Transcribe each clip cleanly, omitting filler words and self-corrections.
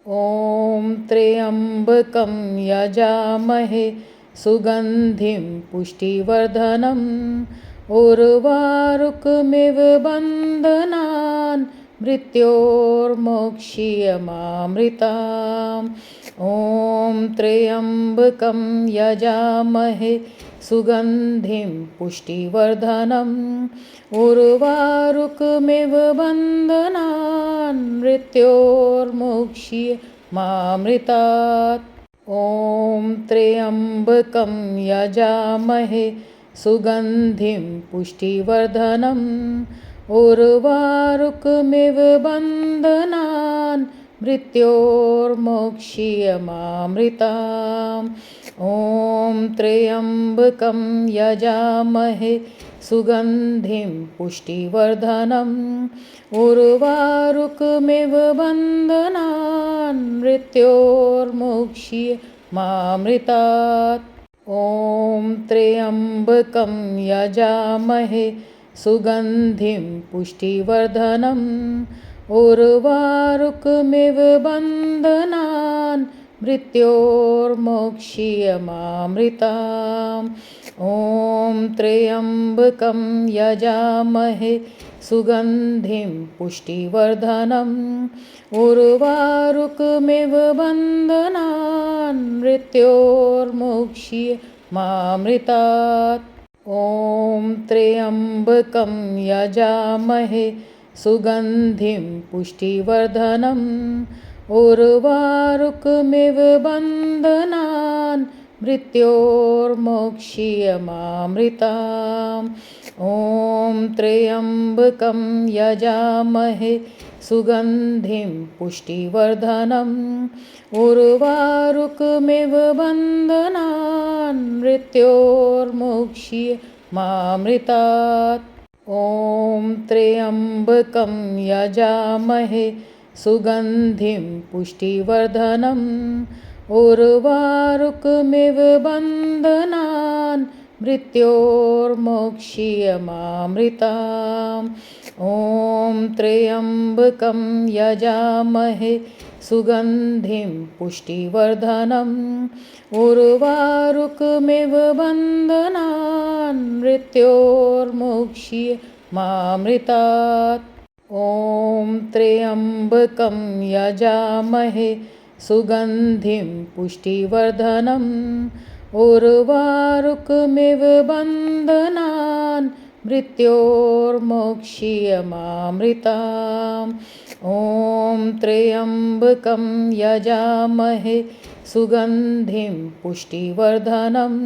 ॐ त्र्यम्बकं यजामहे सुगन्धिं पुष्टिवर्धनम् उर्वारुकमिव बन्धनान् मृत्योर्मोक्ष्यमामृताम्। ॐ त्र्यम्बकं यजामहे सुगन्धिं पुष्टिवर्धनम् उर्वारुकमिव बन्धनान् मृत्योर्मुक्ष्यमामृतात्। ॐ त्र्यम्बकं यजामहे सुगन्धिं पुष्टिवर्धनम् उर्वारुकमिव बन्धनान् मृत्योर्मोक्ष्यमामृताम्। ॐ त्र्यम्बकं यजामहे सुगन्धिं पुष्टिवर्धनम् उर्वारुकमिव बन्धनान् मृत्योर्मुक्ष्यमामृतात्। ॐ त्र्यम्बकं यजामहे सुगन्धिं पुष्टिवर्धनम् उर्वारुकमिव बन्धनान् मृत्योर्मोक्ष्यमामृताम्। ॐ त्र्यम्बकं यजामहे सुगन्धिं पुष्टिवर्धनम् उर्वारुकमिव बन्धनान् मृत्योर्मुक्ष्यमामृतात्। ॐ त्र्यम्बकं यजामहे सुगन्धिं पुष्टिवर्धनम् उर्वारुकमिव बन्धनान् मृत्योर्मोक्ष्यमामृताम्। ॐ त्र्यम्बकं यजामहे सुगन्धिं पुष्टिवर्धनम् उर्वारुकमिव बन्धनान् मृत्योर्मुक्ष्यमामृतात्। ॐ त्र्यम्बकं यजामहे सुगन्धिं पुष्टिवर्धनम् उर्वारुकमिव बन्धनान् मृत्योर्मोक्ष्यमामृताम्। ॐ त्र्यम्बकं यजामहे सुगन्धिं पुष्टिवर्धनम् उर्वारुकमिव बन्धनान् मृत्योर्मुक्ष्यमामृतात्। ॐ त्र्यम्बकं यजामहे सुगन्धिं पुष्टिवर्धनम् उर्वारुकमिव बन्धनान् मृत्योर्मोक्ष्यमामृताम्। ॐ त्र्यम्बकं यजामहे सुगन्धिं पुष्टिवर्धनम्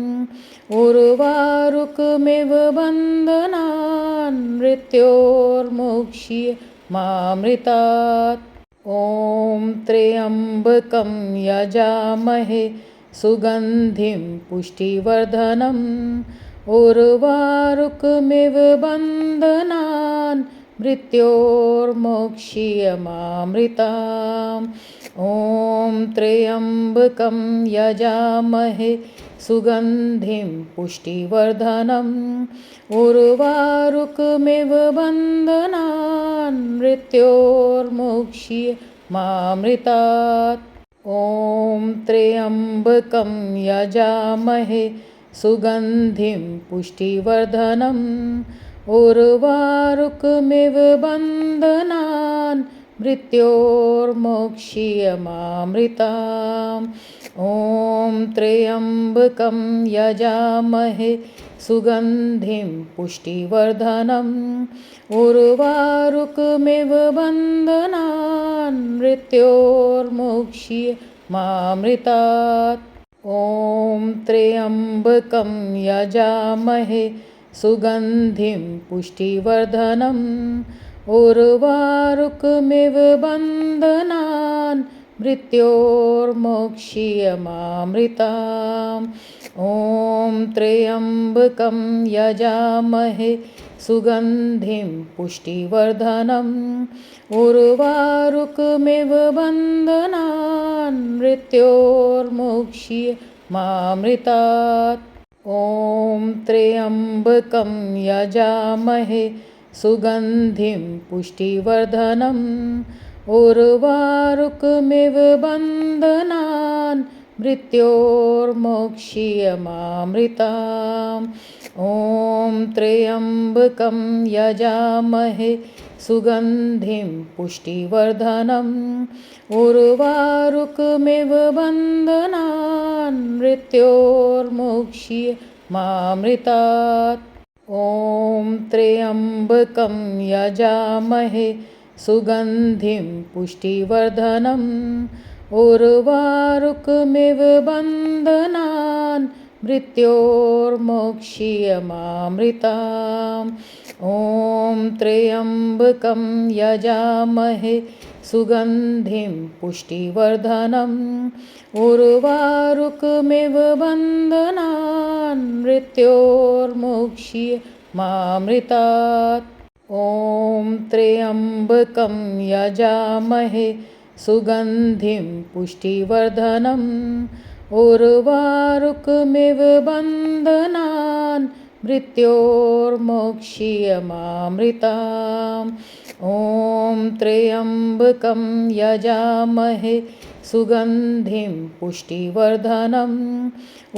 उर्वारुकमिव बन्धनान् मृत्योर्मुक्ष्यमामृतात्। ॐ त्र्यम्बकं यजामहे सुगन्धिं पुष्टिवर्धनम् उर्वारुकमिव बन्धनान् मृत्योर्मोक्ष्यमामृताम्। ॐ त्र्यम्बकं यजामहे सुगन्धिं पुष्टिवर्धनम् उर्वारुकमिव बन्धनान् मृत्योर्मुक्ष्यमामृतात्। ॐ त्र्यम्बकं यजामहे सुगन्धिं पुष्टिवर्धनम् उर्वारुकमिव बन्धनान् मृत्योर्मोक्ष्यमामृताम्। ॐ त्र्यम्बकं यजामहे सुगन्धिं पुष्टिवर्धनम् उर्वारुकमिव बन्धनान् मृत्योर्मुक्ष्यमामृतात्। ॐ त्र्यम्बकं यजामहे सुगन्धिं पुष्टिवर्धनम् उर्वारुकमिव बन्धनान् मृत्योर्मोक्ष्यमामृताम्। ॐ त्र्यम्बकं यजामहे सुगन्धिं पुष्टिवर्धनम् उर्वारुकमिव बन्धनान् मृत्योर्मुक्ष्यमामृतात्। ॐ त्र्यम्बकं यजामहे सुगन्धिं पुष्टिवर्धनम् उर्वारुकमिव बन्धनान् मृत्योर्मोक्षीयमामृताम् ॐ त्र्यम्बकं यजामहे सुगन्धिं पुष्टिवर्धनम् उर्वारुकमिव बन्धनान् मृत्योर्मुक्षीयमामृतात् ॐ त्र्यम्बकं यजामहे सुगन्धिं पुष्टिवर्धनम् उर्वारुकमिव बन्धनान् मृत्योर्मोक्षीयमामृताम् ॐ त्र्यम्बकं यजामहे सुगन्धिं पुष्टिवर्धनम् उर्वारुकमिव बन्धनान् मृत्योर्मुक्षीयमामृतात् ॐ त्र्यम्बकं यजामहे सुगन्धिं पुष्टिवर्धनम् उर्वारुकमिव बन्धनान् मृत्योर्मोक्षीयमामृताम् ॐ त्र्यम्बकं यजामहे सुगन्धिं पुष्टिवर्धनम्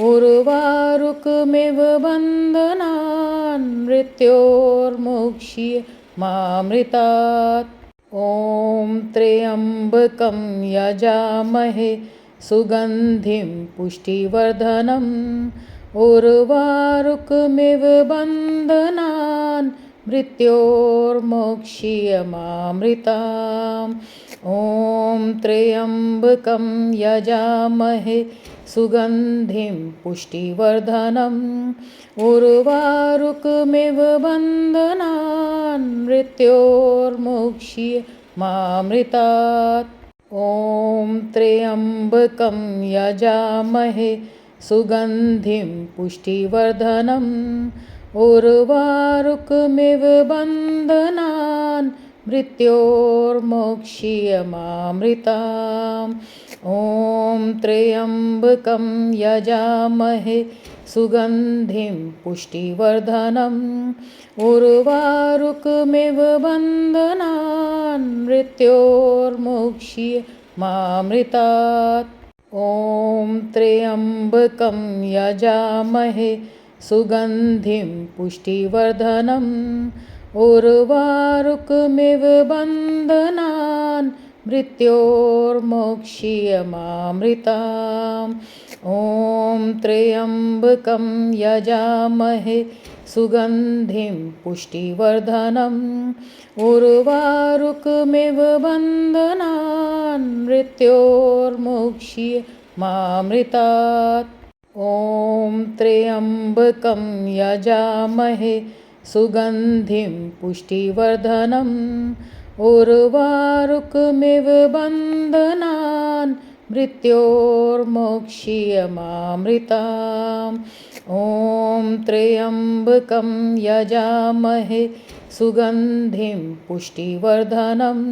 उर्वारुकमिव बन्धनान् मृत्योर्मुक्षीयमामृतात् ॐ त्र्यम्बकं यजामहे सुगन्धिं पुष्टिवर्धनम् उर्वारुकमिव बन्धनान् मृत्योर्मोक्षीयमामृताम् ॐ त्र्यम्बकं यजामहे सुगन्धिं पुष्टिवर्धनम् उर्वारुकमिव बन्धनान् मृत्योर्मुक्षीयमामृतात् ॐ त्र्यम्बकं यजामहे सुगन्धिं पुष्टिवर्धनम् उर्वारुकमिव बन्धनान् मृत्योर्मोक्षीयमामृताम् ॐ त्र्यम्बकं यजामहे सुगन्धिं पुष्टिवर्धनम् उर्वारुकमिव बन्धनान् मृत्योर्मुक्षीयमामृतात् ॐ त्र्यम्बकं यजामहे सुगन्धिं पुष्टिवर्धनम् उर्वारुकमिव बन्धनान् मृत्योर्मोक्षीयमामृताम् ॐ त्र्यम्बकं यजामहे सुगन्धिं पुष्टिवर्धनम् उर्वारुकमिव बन्धनान् मृत्योर्मुक्षीयमामृतात् ॐ त्र्यम्बकं यजामहे सुगन्धिं पुष्टिवर्धनम् उर्वारुकमिव बन्धनान् मृत्योर्मोक्षीयमामृताम् ॐ त्र्यम्बकं यजामहे सुगन्धिं पुष्टिवर्धनम्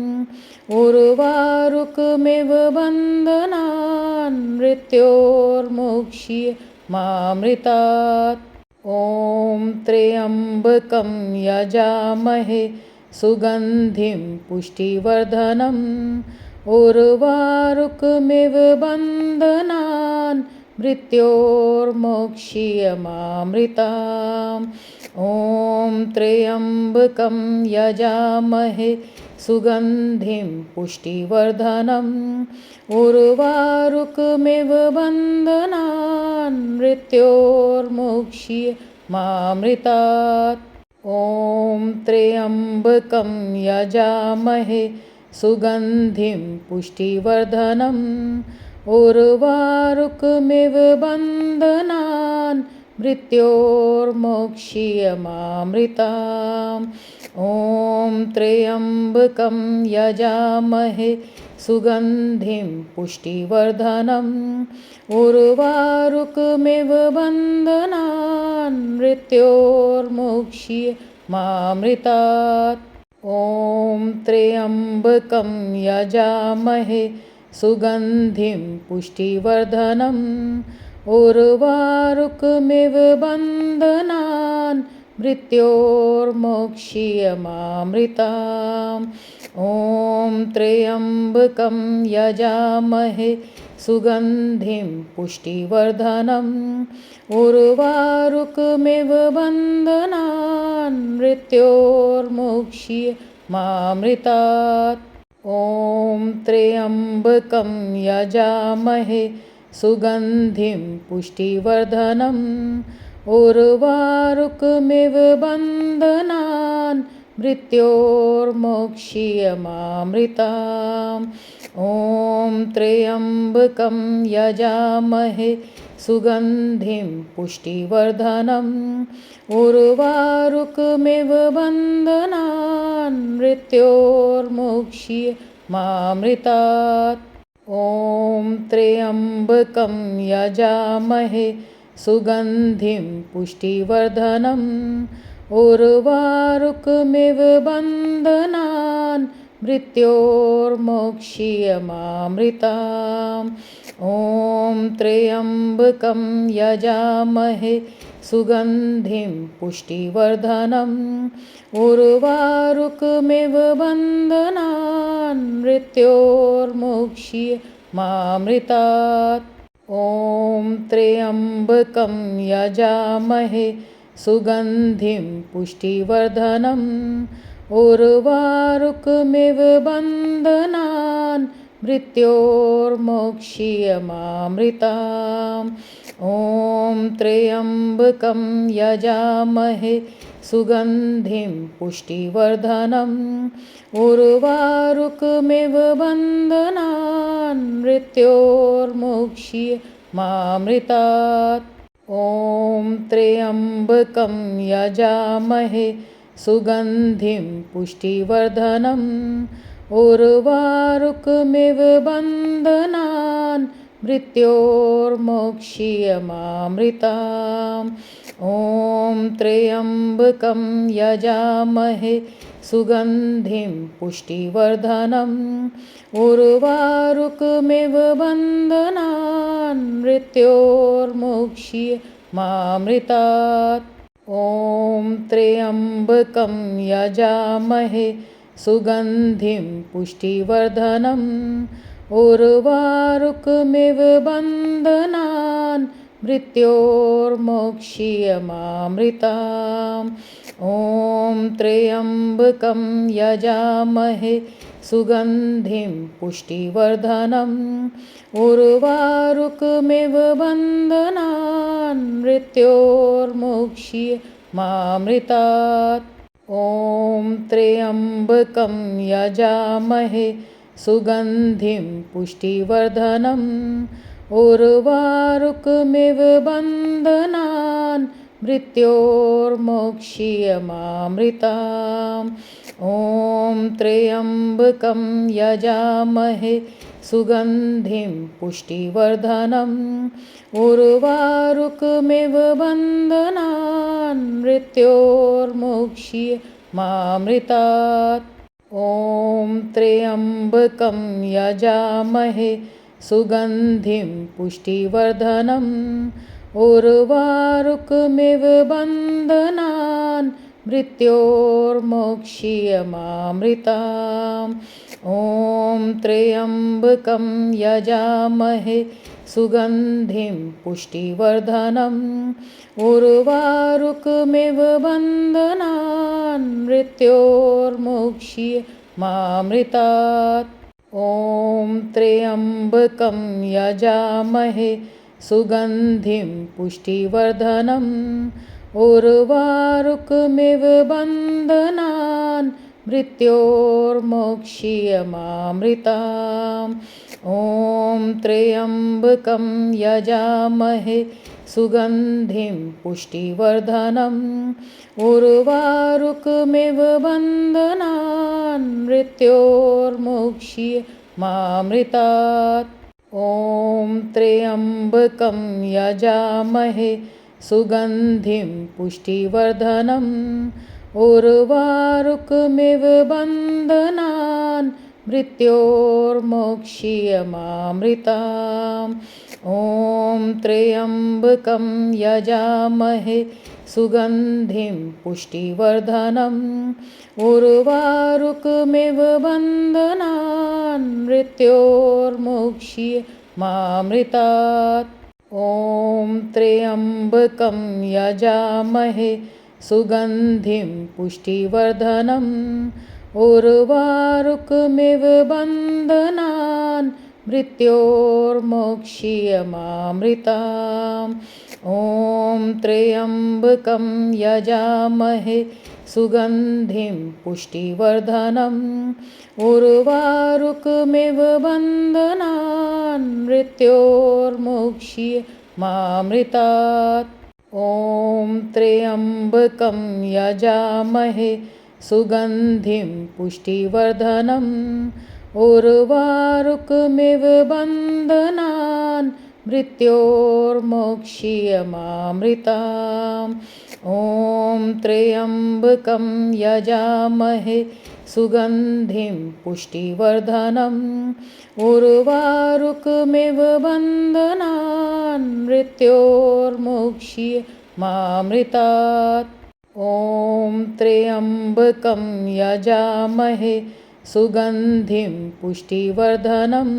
उर्वारुकमिव बन्धनान् मृत्योर्मुक्षीयमामृतात् ॐ त्र्यम्बकं यजामहे सुगन्धिं पुष्टिवर्धनम् उर्वारुकमिव बन्धनान् मृत्योर्मोक्षीयमामृताम् ॐ त्र्यम्बकं यजामहे सुगन्धिं पुष्टिवर्धनम् उर्वारुकमिव बन्धनान् मृत्योर्मुक्षीयमामृतात् ॐ त्र्यम्बकं यजामहे सुगन्धिं पुष्टिवर्धनम् उर्वारुकमिव बन्धनान् मृत्योर्मोक्षीयमामृताम् ॐ त्र्यम्बकं यजामहे सुगन्धिं पुष्टिवर्धनम् उर्वारुकमिव बन्धनान् मृत्योर्मुक्षीयमामृतात् ॐ त्र्यम्बकं यजामहे सुगन्धिं पुष्टिवर्धनम् उर्वारुकमिव बन्धनान् मृत्योर्मोक्षीयमामृताम् ॐ त्र्यम्बकं यजामहे सुगन्धिं पुष्टिवर्धनम् उर्वारुकमिव बन्धनान् मृत्योर्मुक्ष्य मामृतात् ॐ त्र्यम्बकं यजामहे सुगन्धिं पुष्टिवर्धनम् उर्वारुकमिव बन्धनान् मृत्योर्मुक्ष्य मामृताम् ॐ त्र्यम्बकं यजामहे सुगन्धिं पुष्टिवर्धनम् उर्वारुकमिव बन्धनान् मृत्योर्मुक्ष्य मामृतात् ॐ त्र्यम्बकं यजामहे सुगन्धिं पुष्टिवर्धनम् उर्वारुकमिव बन्धनान् मृत्योर्मुक्ष्य मामृताम् ॐ त्र्यम्बकं यजामहे सुगन्धिं पुष्टिवर्धनम् उर्वारुकमिव बन्धनान् मृत्योर्मुक्ष्य मामृतात् ॐ त्र्यम्बकं यजामहे सुगन्धिं पुष्टिवर्धनम् उर्वारुकमिव बन्धनान् मृत्योर्मुक्ष्य मामृताम् ॐ त्र्यम्बकं यजामहे सुगन्धिं पुष्टिवर्धनम् उर्वारुकमिव बन्धनान् मृत्योर्मुक्ष्य मामृतात् ॐ त्र्यम्बकं यजामहे सुगन्धिं पुष्टिवर्धनम् उर्वारुकमिव बन्धनान् मृत्योर्मुक्ष्य मामृताम् ॐ त्र्यम्बकं यजामहे सुगन्धिं पुष्टिवर्धनम् उर्वारुकमिव बन्धनान् मृत्योर्मुक्ष्य मामृतात् ॐ त्र्यम्बकं यजामहे सुगन्धिं पुष्टिवर्धनम् उर्वारुकमिव बन्धनान् मृत्योर्मुक्ष्य मामृताम् ॐ त्र्यम्बकं यजामहे सुगन्धिं पुष्टिवर्धनम् उर्वारुकमिव बन्धनान् मृत्योर्मुक्ष्य मामृतात् ॐ त्र्यम्बकं यजामहे सुगन्धिं पुष्टिवर्धनम् उर्वारुकमिव बन्धनान् मृत्योर्मुक्ष्य मामृताम् ॐ त्र्यम्बकं यजामहे सुगन्धिं पुष्टिवर्धनम् उर्वारुकमिव बन्धनान् मृत्योर्मुक्ष्य मामृतात् ॐ त्र्यम्बकं यजामहे सुगन्धिं पुष्टिवर्धनम् उर्वारुकमिव बन्धनान् मृत्योर्मुक्ष्य मामृताम् ॐ त्र्यम्बकं यजामहे सुगन्धिं पुष्टिवर्धनम् उर्वारुकमिव बन्धनान् मृत्योर्मुक्ष्य मामृतात् ॐ त्र्यम्बकं यजामहे सुगन्धिं पुष्टिवर्धनम् उर्वारुकमिव बन्धनान् मृत्योर्मुक्ष्य मामृताम् ॐ त्र्यम्बकं यजामहे सुगन्धिं पुष्टिवर्धनम् उर्वारुकमिव बन्धनान् मृत्योर्मुक्ष्य मामृतात् ॐ त्र्यम्बकं यजामहे सुगन्धिं पुष्टिवर्धनम् उर्वारुकमिव बन्धनान् मृत्योर्मुक्ष्य मामृताम् ॐ त्र्यम्बकं यजामहे सुगन्धिं पुष्टिवर्धनम् उर्वारुकमिव बन्धनान् मृत्योर्मुक्ष्य मामृतात्। ॐ त्र्यम्बकं यजामहे सुगन्धिं पुष्टिवर्धनम् उर्वारुकमिव बन्धनान् मृत्योर्मुक्ष्य मामृतात्। ॐ त्र्यम्बकं यजामहे सुगन्धिं पुष्टिवर्धनम् उर्वारुकमिव बन्धनान् मृत्योर्मुक्ष्य मामृतात्। ॐ त्र्यम्बकं यजामहे सुगन्धिं पुष्टिवर्धनम् उर्वारुकमिव बन्धनान् मृत्योर्मुक्ष्य मामृतात्। ॐ त्र्यम्बकं यजामहे सुगन्धिं पुष्टिवर्धनम् उर्वारुकमिव बन्धनान् मृत्योर्मुक्ष्य मामृतात्। ॐ त्र्यम्बकं यजामहे सुगन्धिं पुष्टिवर्धनम्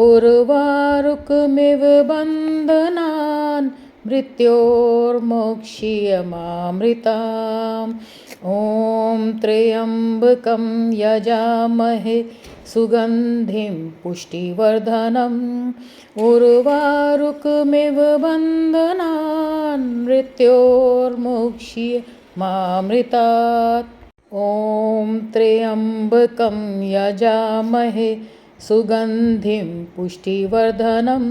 उर्वारुकमिव बन्धनान् मृत्योर्मुक्ष्य मामृतात्। ॐ त्र्यम्बकं यजामहे सुगन्धिं पुष्टिवर्धनम् उर्वारुकमिव बन्धनान् मृत्योर्मुक्ष्य मामृतात्। ॐ त्र्यम्बकं यजामहे सुगन्धिं पुष्टिवर्धनम्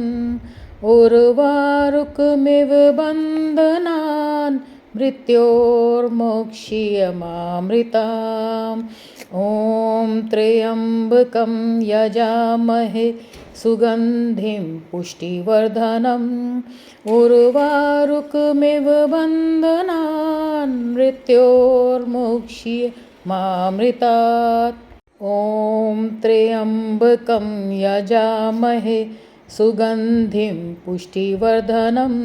उर्वारुकमिव बन्धनान् मृत्योर्मुक्ष्य मामृतात्। ॐ त्र्यम्बकं यजामहे सुगन्धिं पुष्टिवर्धनम् उर्वारुकमिव बन्धनान् मृत्योर्मुक्ष्य मामृतात्। ॐ त्र्यम्बकं यजामहे सुगन्धिं पुष्टिवर्धनम्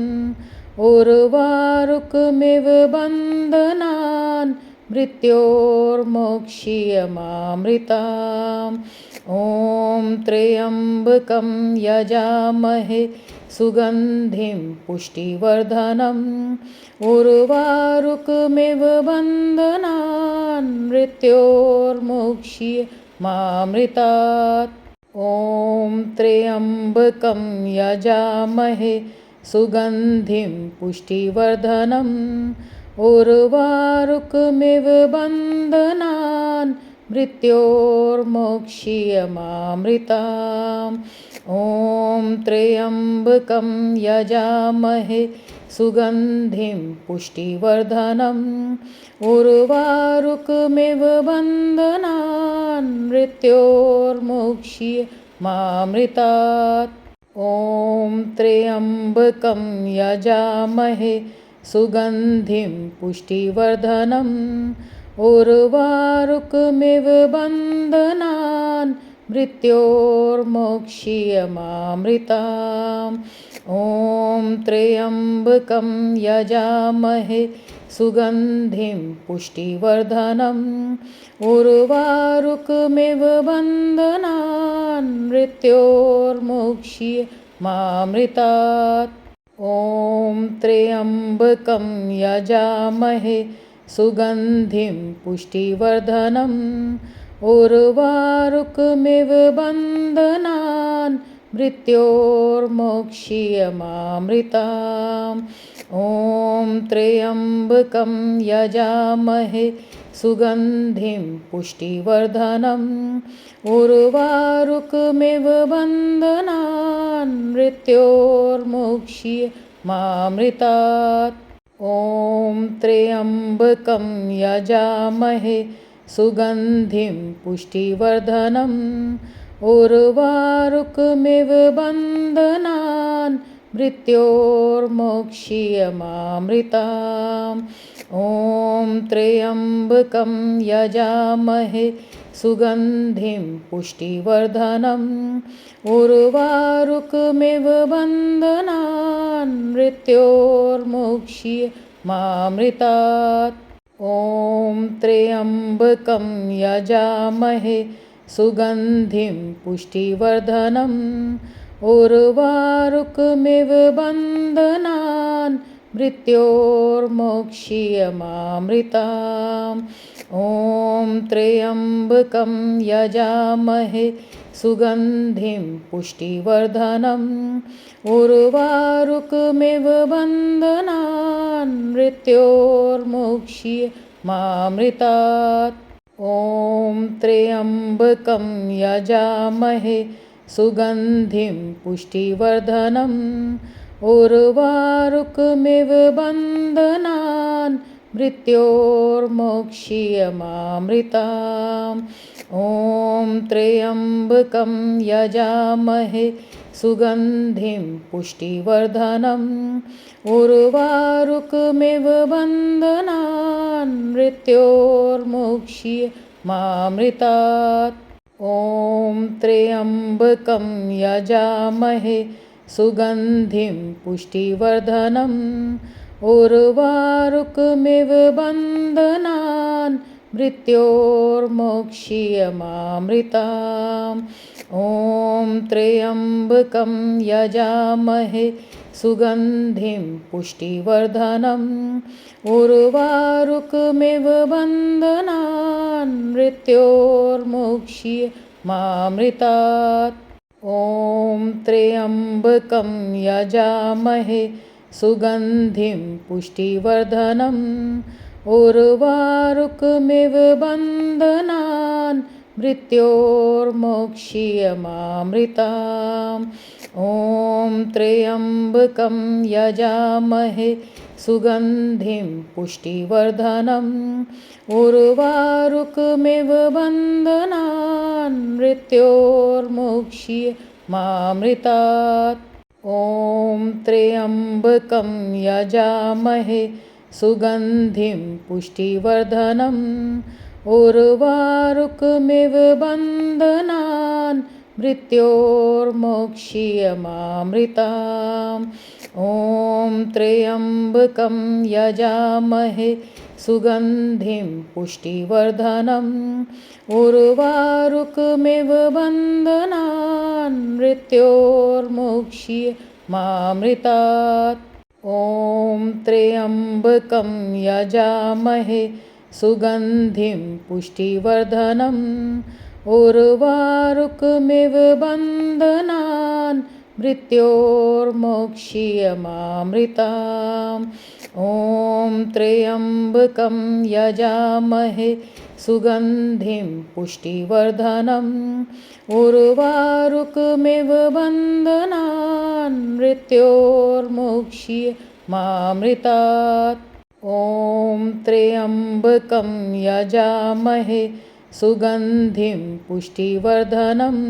उर्वारुकमिव बन्धनान् मृत्योर्मुक्ष्य मामृतात्। ॐ त्र्यम्बकं यजामहे सुगन्धिं पुष्टिवर्धनम् उर्वारुकमिव बन्धनान् मृत्योर्मुक्ष्य मामृतात्। ॐ त्र्यम्बकं यजामहे सुगन्धिं पुष्टिवर्धनम् उर्वारुकमिव बन्धनान् मृत्योर्मुक्ष्य मामृतात्। ॐ त्र्यम्बकं यजामहे सुगन्धिं पुष्टिवर्धनम् उर्वारुकमिव बन्धनान् मृत्योर्मुक्ष्य मामृतात्। ॐ त्र्यम्बकं यजामहे सुगन्धिं पुष्टिवर्धनम् उर्वारुकमिव बन्धनान् मृत्योर्मुक्ष्य मामृतात्। ॐ त्र्यम्बकं यजामहे सुगन्धिं पुष्टिवर्धनम् उर्वारुकमिव बन्धनान् मृत्योर्मुक्ष्य मामृतात्। ॐ त्र्यम्बकं यजामहे सुगन्धिं पुष्टिवर्धनम् उर्वारुकमिव बन्धनान् मृत्योर्मुक्ष्य मामृतात्। ॐ त्र्यम्बकं यजामहे सुगन्धिं पुष्टिवर्धनम् उर्वारुकमिव बन्धनान् मृत्योर्मुक्ष्य मामृतात्। ॐ त्र्यम्बकं यजामहे सुगन्धिं पुष्टिवर्धनम् उर्वारुकमिव बन्धनान् मृत्योर्मुक्ष्य मामृतात्। ॐ त्र्यम्बकं यजामहे सुगन्धिं पुष्टिवर्धनम् उर्वारुकमिव बन्धनान् मृत्योर्मुक्ष्य मामृतात्। ॐ त्र्यम्बकं यजामहे सुगन्धिं पुष्टिवर्धनम् उर्वारुकमिव बन्धनान् मृत्योर्मोक्षीयमामृताम्। ॐ त्र्यम्बकं यजामहे सुगन्धिं पुष्टिवर्धनम् उर्वारुकमिव बन्धनान् मृत्योर्मुक्षीयमामृतात्। ॐ त्र्यम्बकं यजामहे सुगन्धिं पुष्टिवर्धनम् उर्वारुकमिव बन्धनान् मृत्योर्मोक्षीयमामृताम्। ॐ त्र्यम्बकं यजामहे सुगन्धिं पुष्टिवर्धनम् उर्वारुकमिव बन्धनान् मृत्योर्मुक्षीयमामृतात्। ॐ त्र्यम्बकं यजामहे सुगन्धिं पुष्टिवर्धनम् उर्वारुकमिव बन्धनान् मृत्योर्मोक्षीयमामृताम्। ॐ त्र्यम्बकं यजामहे सुगन्धिं पुष्टिवर्धनम् उर्वारुकमिव बन्धनान् मृत्योर्मुक्षीयमामृतात्। ॐ त्र्यम्बकं यजामहे सुगन्धिं पुष्टिवर्धनम् उर्वारुकमिव बन्धनान् मृत्योर्मोक्षीयमामृताम्। ॐ त्र्यम्बकं यजामहे सुगन्धिं पुष्टिवर्धनम् उर्वारुकमिव बन्धनान् मृत्योर्मुक्षीयमामृतात्। ॐ त्र्यम्बकं यजामहे सुगन्धिं पुष्टिवर्धनम् उर्वारुकमिव बन्धनान् मृत्योर्मोक्षीयमामृताम्। ॐ त्र्यम्बकं यजामहे सुगन्धिं पुष्टिवर्धनम् उर्वारुकमिव बन्धनान् मृत्योर्मुक्षीयमामृतात्। ॐ त्र्यम्बकं यजामहे सुगन्धिं पुष्टिवर्धनम् उर्वारुकमिव बन्धनान् मृत्योर्मोक्षीयमामृताम्। ॐ त्र्यम्बकं यजामहे सुगन्धिं पुष्टिवर्धनम् उर्वारुकमिव बन्धनान् मृत्योर्मुक्षीयमामृतात्। ॐ त्र्यम्बकं यजामहे सुगन्धिं पुष्टिवर्धनम्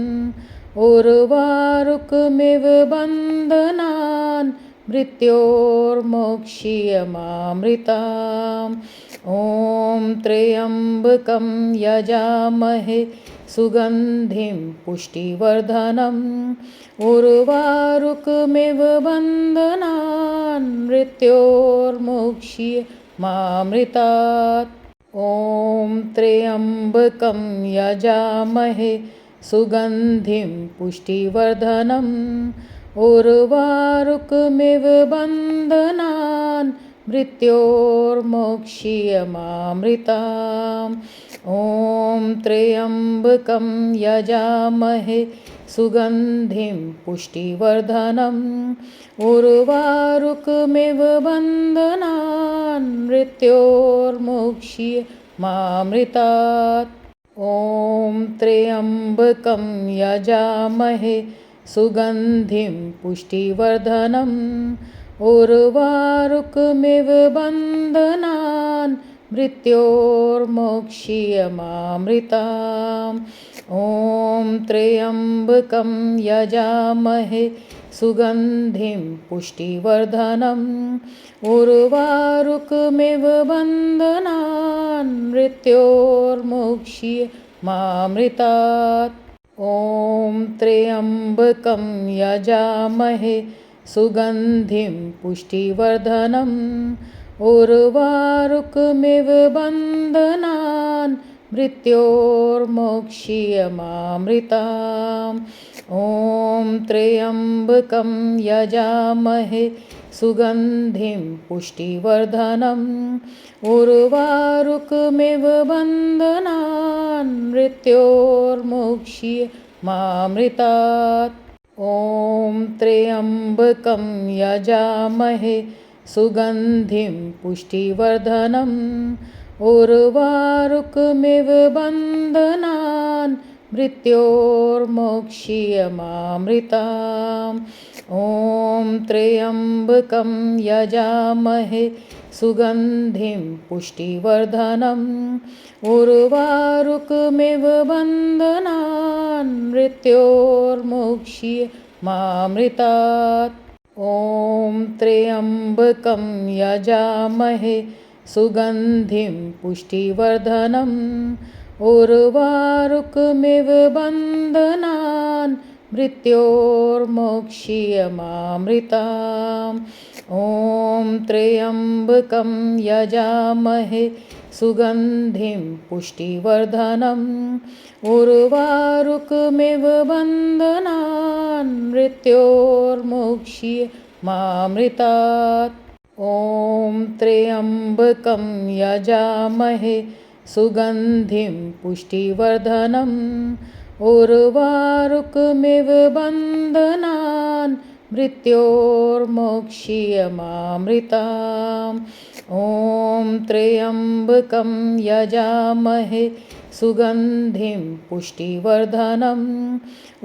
उर्वारुकमिव बन्धनान् मृत्योर्मोक्षीयमामृताम्। ॐ त्र्यम्बकं यजामहे सुगन्धिं पुष्टिवर्धनम् उर्वारुकमिव बन्धनान् मृत्योर्मुक्षीयमामृतात्। ॐ त्र्यम्बकं यजामहे सुगन्धिं पुष्टिवर्धनम् उर्वारुकमिव बन्धनान् मृत्योर्मोक्षीयमामृताम्। ॐ त्र्यम्बकं यजामहे सुगन्धिं पुष्टिवर्धनम् उर्वारुकमिव बन्धनान् मृत्योर्मुक्षीयमामृतात्। ॐ त्र्यम्बकं यजामहे सुगन्धिं पुष्टिवर्धनम् उर्वारुकमिव बन्धनान् मृत्योर्मोक्षीयमामृताम्। ॐ त्र्यम्बकं यजामहे सुगन्धिं पुष्टिवर्धनम् उर्वारुकमिव बन्धनान् मृत्योर्मुक्षीयमामृतात्। ॐ त्र्यम्बकं यजामहे सुगन्धिं पुष्टिवर्धनम् उर्वारुकमिव बन्धनान् मृत्योर्मोक्षीयमामृताम्। ॐ त्र्यम्बकं यजामहे सुगन्धिं पुष्टिवर्धनम् उर्वारुकमिव बन्धनान् मृत्योर्मुक्षीयमामृतात्। ॐ त्र्यम्बकं यजामहे सुगन्धिं पुष्टिवर्धनम् उर्वारुकमिव बन्धनान् मृत्योर्मोक्षीयमामृताम्। ॐ त्र्यम्बकं यजामहे सुगन्धिं पुष्टिवर्धनम् उर्वारुकमिव बन्धनान् मृत्योर्मुक्षीयमामृतात्। ॐ त्र्यम्बकं यजामहे सुगन्धिं पुष्टिवर्धनम् उर्वारुकमिव बन्धनान् मृत्योर्मोक्षीयमामृताम्। ॐ त्र्यम्बकं यजामहे सुगन्धिं पुष्टिवर्धनम् उर्वारुकमिव बन्धनान् मृत्योर्मुक्षीयमामृतात्। ॐ त्र्यम्बकं यजामहे सुगन्धिं पुष्टिवर्धनम् उर्वारुकमिव बन्धनान् मृत्योर्मोक्षीयमामृताम्। ॐ त्र्यम्बकं यजामहे सुगन्धिं पुष्टिवर्धनम्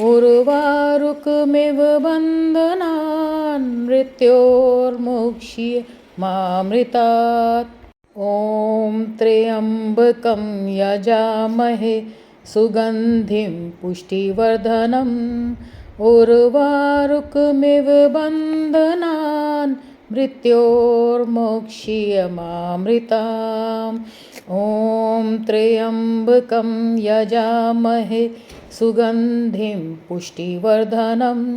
उर्वारुकमिव बन्धनान् मृत्योर्मुक्षीयमामृतात्। ॐ त्र्यम्बकं यजामहे सुगन्धिं पुष्टिवर्धनम् उर्वारुकमिव बन्धनान् मृत्योर्मोक्षीयमामृताम्। ॐ त्र्यम्बकं यजामहे सुगन्धिं पुष्टिवर्धनम्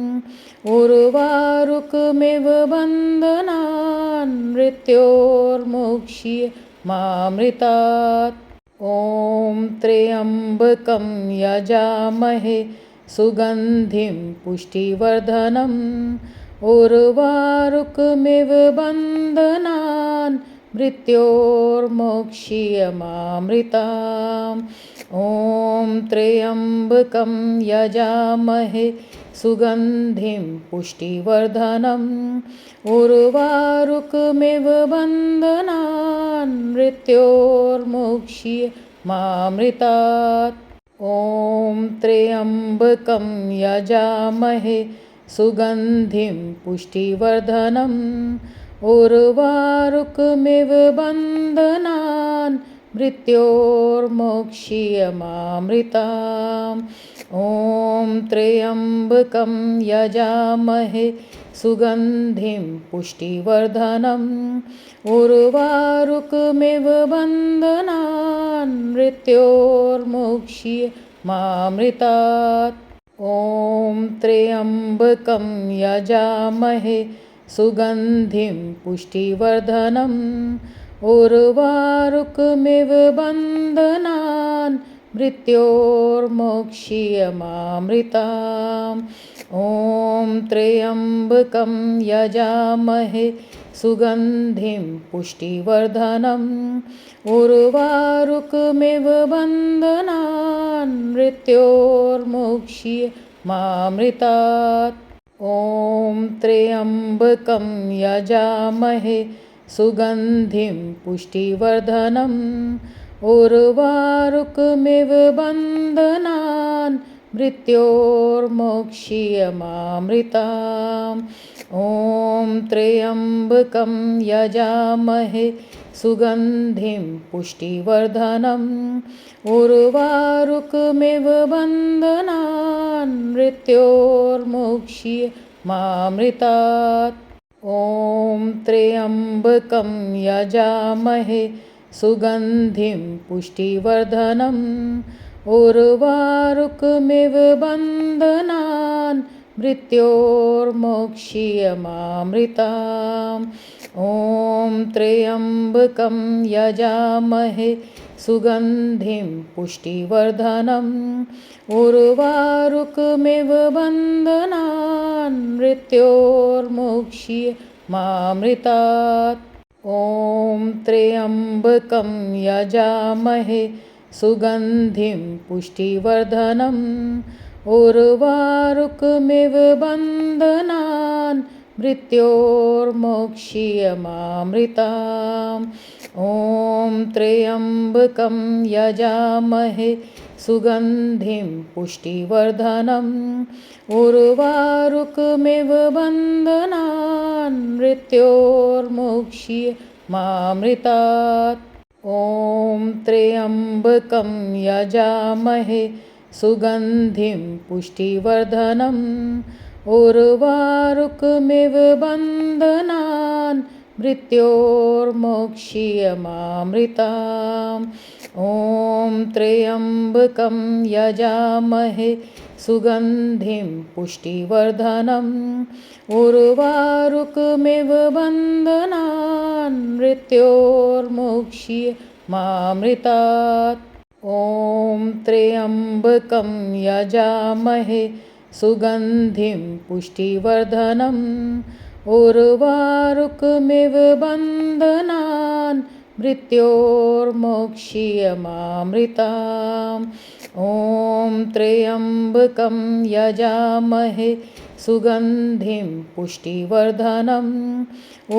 उर्वारुकमिव बन्धनान् मृत्योर्मुक्षीयमामृतात्। ॐ त्र्यम्बकं यजामहे सुगन्धिं पुष्टिवर्धनम् उर्वारुकमिव बन्धनान् मृत्योर्मोक्षीयमामृताम्। ॐ त्र्यम्बकं यजामहे सुगन्धिं पुष्टिवर्धनम् उर्वारुकमिव बन्धनान् मृत्योर्मुक्षीयमामृतात्। ॐ त्र्यम्बकं यजामहे सुगन्धिं पुष्टिवर्धनम् उर्वारुकमिव बन्धनान् मृत्योर्मोक्षीयमामृताम्। ॐ त्र्यम्बकं यजामहे सुगन्धिं पुष्टिवर्धनम् उर्वारुकमिव बन्धनान् मृत्योर्मुक्षीयमामृतात्। ॐ त्र्यम्बकं यजामहे सुगन्धिं पुष्टिवर्धनम् उर्वारुकमिव बन्धनान् मृत्योर्मोक्षीयमामृताम्। ॐ त्र्यम्बकं यजामहे सुगन्धिं पुष्टिवर्धनम् उर्वारुकमिव बन्धनान् मृत्योर्मुक्षीयमामृतात्। ॐ त्र्यम्बकं यजामहे सुगन्धिं पुष्टिवर्धनम् उर्वारुकमिव बन्धनान् मृत्योर्मोक्षीयमामृताम्। ॐ त्र्यम्बकं यजामहे सुगन्धिं पुष्टिवर्धनम् उर्वारुकमिव बन्धनान् मृत्योर्मुक्षीयमामृतात्। ॐ त्र्यम्बकं यजामहे सुगन्धिं पुष्टिवर्धनम् उर्वारुकमिव बन्धनान् मृत्योर्मोक्षीयमामृताम्। ॐ त्र्यम्बकं यजामहे सुगन्धिं पुष्टिवर्धनम् उर्वारुकमिव बन्धनान् मृत्योर्मुक्ष्य मामृतात् ॐ त्र्यम्बकं यजामहे सुगन्धिं पुष्टिवर्धनम् उर्वारुकमिव बन्धनान् मृत्योर्मुक्ष्य मामृताम् ॐ त्र्यम्बकं यजामहे सुगन्धिं पुष्टिवर्धनम् उर्वारुकमिव बन्धनान् मृत्योर्मुक्ष्य मामृतात् ॐ त्र्यम्बकं यजामहे सुगन्धिं पुष्टिवर्धनम् उर्वारुकमिव बन्धनान् मृत्योर्मुक्ष्य मामृताम् ॐ त्र्यम्बकं यजामहे सुगन्धिं पुष्टिवर्धनम् उर्वारुकमिव बन्धनान् मृत्योर्मुक्ष्य मामृतात् ॐ त्र्यम्बकं यजामहे सुगन्धिं पुष्टिवर्धनम् उर्वारुकमिव बन्धनान् मृत्योर्मुक्ष्य मामृताम् ॐ त्र्यम्बकं यजामहे सुगन्धिं पुष्टिवर्धनम्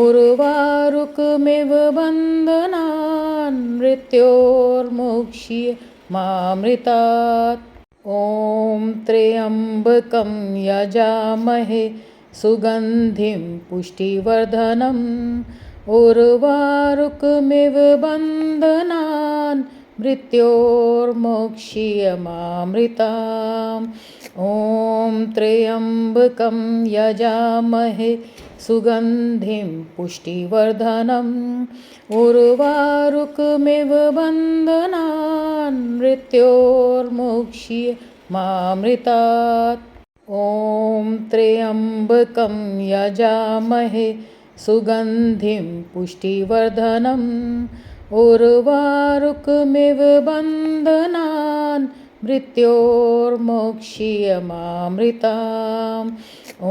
उर्वारुकमिव बन्धनान् मृत्योर्मुक्ष्य मामृतात् ॐ त्र्यम्बकं यजामहे सुगन्धिं पुष्टिवर्धनम् उर्वारुकमिव बन्धनान् मृत्योर्मुक्ष्य मामृताम् ॐ त्र्यम्बकं यजामहे सुगन्धिं पुष्टिवर्धनम् उर्वारुकमिव बन्धनान् मृत्योर्मुक्ष्य मामृतात् ॐ त्र्यम्बकं यजामहे सुगन्धिं पुष्टिवर्धनम् उर्वारुकमिव बन्धनान् मृत्योर्मुक्ष्य मामृताम्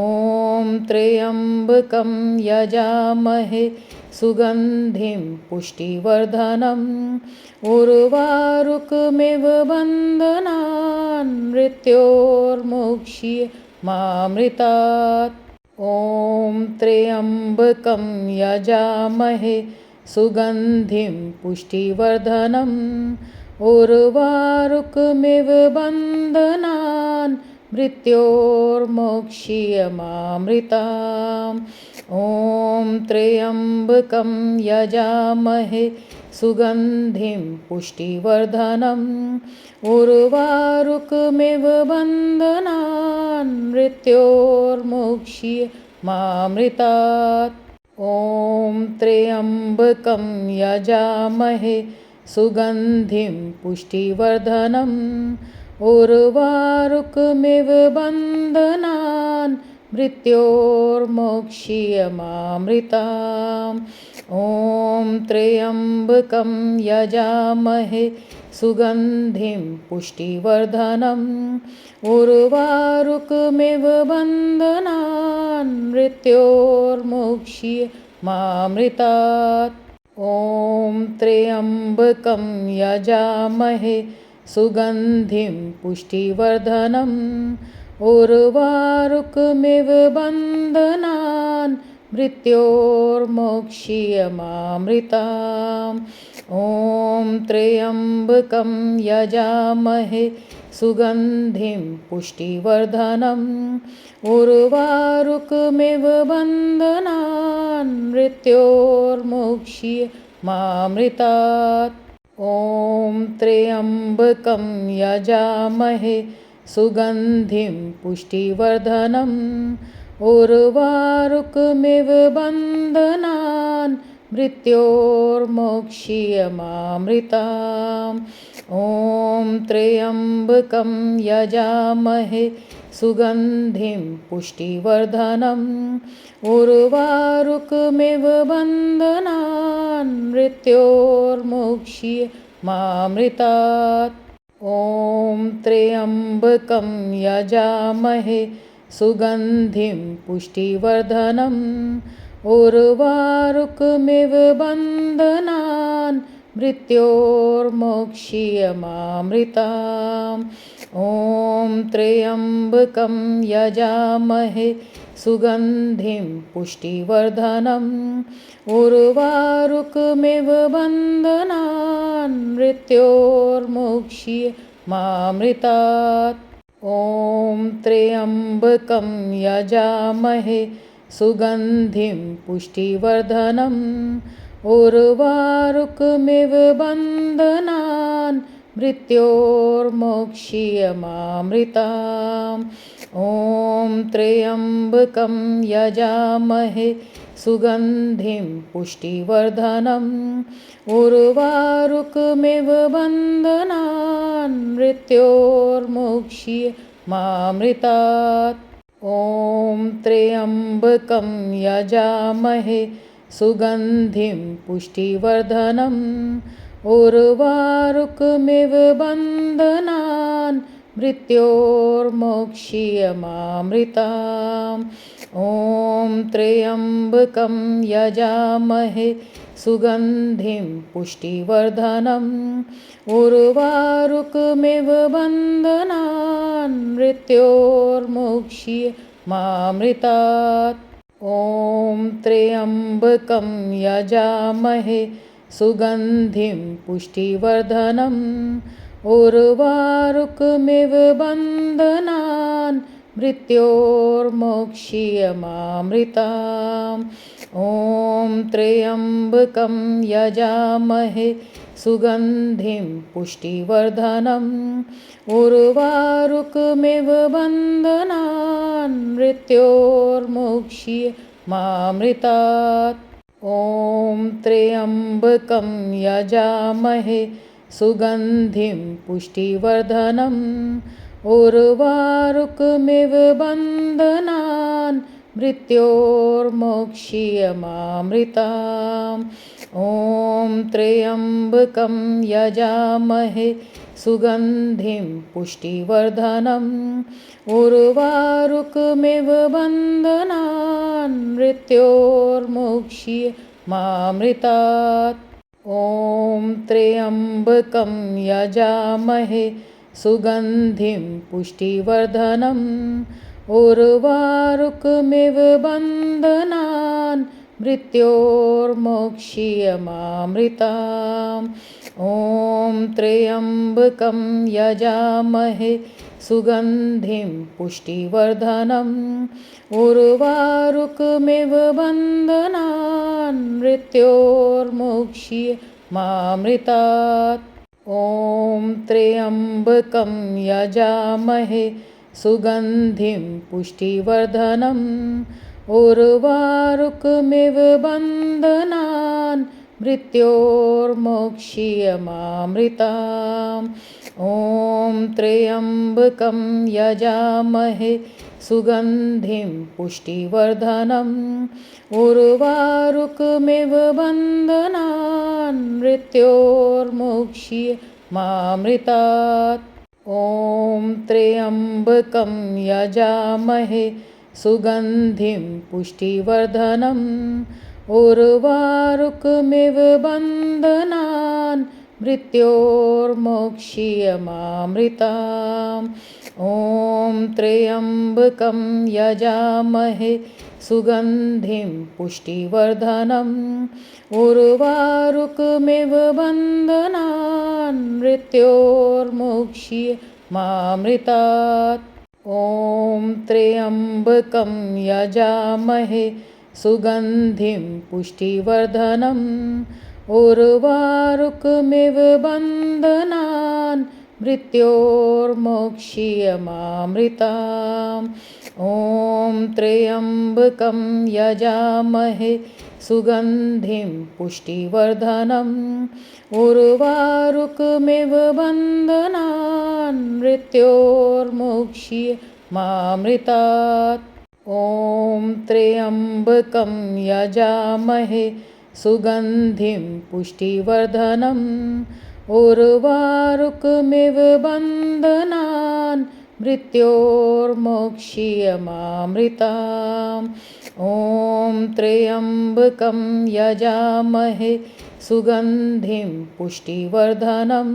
ॐ त्र्यम्बकं यजामहे सुगन्धिं पुष्टिवर्धनम् उर्वारुकमिव बन्धनान् मृत्योर्मुक्ष्य मामृतात् ॐ त्र्यम्बकं यजामहे सुगन्धिं पुष्टिवर्धनम् उर्वारुकमिव बन्धनान् मृत्योर्मुक्ष्य मामृताम् ॐ त्र्यम्बकं यजामहे सुगन्धिं पुष्टिवर्धनम् उर्वारुकमिव बन्धनान् मृत्योर्मुक्ष्य मामृतात् ॐ त्र्यम्बकं यजामहे सुगन्धिं पुष्टिवर्धनम् उर्वारुकमिव बन्धनान् मृत्योर्मुक्ष्य मामृताम् ॐ त्र्यम्बकं यजामहे सुगन्धिं पुष्टिवर्धनम् उर्वारुकमिव बन्धनान् मृत्योर्मुक्ष्य मामृतात् ॐ त्र्यम्बकं यजामहे सुगन्धिं पुष्टिवर्धनम् उर्वारुकमिव बन्धनान् मृत्योर्मुक्ष्य मामृताम् ॐ त्र्यम्बकं यजामहे सुगन्धिं पुष्टिवर्धनम् उर्वारुकमिव बन्धनान् मृत्योर्मुक्ष्य मामृतात् ॐ त्र्यम्बकं यजामहे सुगन्धिं पुष्टिवर्धनम् उर्वारुकमिव बन्धनान् मृत्योर्मुक्ष्य मामृताम् ॐ त्र्यम्बकं यजामहे सुगन्धिं पुष्टिवर्धनम् उर्वारुकमिव बन्धनान् मृत्योर्मुक्ष्य मामृतात्। ॐ त्र्यम्बकं यजामहे सुगन्धिं पुष्टिवर्धनम् उर्वारुकमिव बन्धनान् मृत्योर्मुक्ष्य मामृताम्। ॐ त्र्यम्बकं यजामहे सुगन्धिं पुष्टिवर्धनम् उर्वारुकमिव बन्धनान् मृत्योर्मुक्ष्य मामृतात्। ॐ त्र्यम्बकं यजामहे सुगन्धिं पुष्टिवर्धनम् उर्वारुकमिव बन्धनान् मृत्योर्मुक्ष्य मामृताम्। ॐ त्र्यम्बकं यजामहे सुगन्धिं पुष्टिवर्धनम् उर्वारुकमिव बन्धनान् मृत्योर्मुक्ष्य मामृतात्। ॐ त्र्यम्बकं यजामहे सुगन्धिं पुष्टिवर्धनम् उर्वारुकमिव बन्धनान् मृत्योर्मुक्ष्य मामृताम्। ॐ त्र्यम्बकं यजामहे सुगन्धिं पुष्टिवर्धनम् उर्वारुकमिव बन्धनान् मृत्योर्मुक्ष्य मामृतात्। ॐ त्र्यम्बकं यजामहे सुगन्धिं पुष्टिवर्धनम् उर्वारुकमिव बन्धनान् मृत्योर्मुक्ष्य मामृताम्। ॐ त्र्यम्बकं यजामहे सुगन्धिं पुष्टिवर्धनम् उर्वारुकमिव बन्धनान् मृत्योर्मुक्ष्य मामृतात्। ॐ त्र्यम्बकं यजामहे सुगन्धिं पुष्टिवर्धनम् उर्वारुकमिव बन्धनान् मृत्योर्मुक्ष्य मामृताम्। ॐ त्र्यम्बकं यजामहे सुगन्धिं पुष्टिवर्धनम् उर्वारुकमिव बन्धनान् मृत्योर्मुक्ष्य मामृतात्। ॐ त्र्यम्बकं यजामहे सुगन्धिं पुष्टिवर्धनम् उर्वारुकमिव बन्धनान् मृत्योर्मुक्ष्य मामृताम्। ॐ त्र्यम्बकं यजामहे सुगन्धिं पुष्टिवर्धनम् उर्वारुकमिव बन्धनान् मृत्योर्मुक्ष्य मामृतात्। ॐ त्र्यम्बकं यजामहे सुगन्धिं पुष्टिवर्धनम् उर्वारुकमिव बन्धनान् मृत्योर्मुक्ष्य मामृताम्। ॐ त्र्यम्बकं यजामहे सुगन्धिं पुष्टिवर्धनम् उर्वारुकमिव बन्धनान् मृत्योर्मुक्ष्य मामृतात्। ॐ त्र्यम्बकं यजामहे सुगन्धिं पुष्टिवर्धनम् उर्वारुकमिव बन्धनान् मृत्योर्मुक्ष्य मामृताम्। ॐ त्र्यम्बकं यजामहे सुगन्धिं पुष्टिवर्धनम् उर्वारुकमिव बन्धनान् मृत्योर्मुक्ष्य मामृतात्। ॐ त्र्यम्बकं यजामहे सुगन्धिं पुष्टिवर्धनम् उर्वारुकमिव बन्धनान् मृत्योर्मुक्ष्य मामृताम्। ॐ त्र्यम्बकं यजामहे सुगन्धिं पुष्टिवर्धनम् उर्वारुकमिव बन्धनान् मृत्योर्मुक्ष्य मामृतात्। ॐ त्र्यम्बकं यजामहे सुगन्धिं पुष्टिवर्धनम् उर्वारुकमिव बन्धनान् मृत्योर्मोक्षीयमामृताम्। ॐ त्र्यम्बकं यजामहे सुगन्धिं पुष्टिवर्धनम्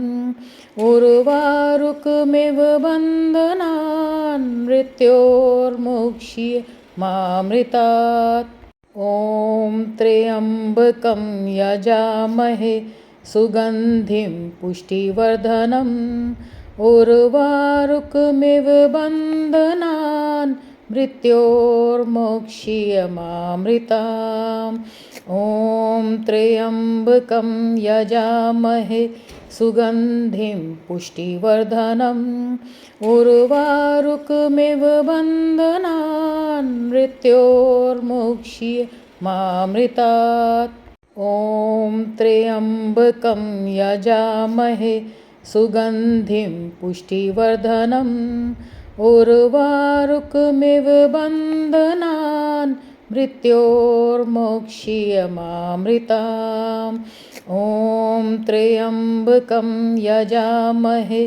उर्वारुकमिव बन्धनान् मृत्योर्मुक्षीयमामृतात्। ॐ त्र्यम्बकं यजामहे सुगन्धिं पुष्टिवर्धनम् उर्वारुकमिव बन्धनान् मृत्योर्मोक्षीयमामृताम्। ॐ त्र्यम्बकं यजामहे सुगन्धिं पुष्टिवर्धनम् उर्वारुकमिव बन्धनान् मृत्योर्मुक्षीयमामृतात्। ॐ त्र्यम्बकं यजामहे सुगन्धिं पुष्टिवर्धनम् उर्वारुकमिव बन्धनान् मृत्योर्मोक्षीयमामृताम्। ॐ त्र्यम्बकं यजामहे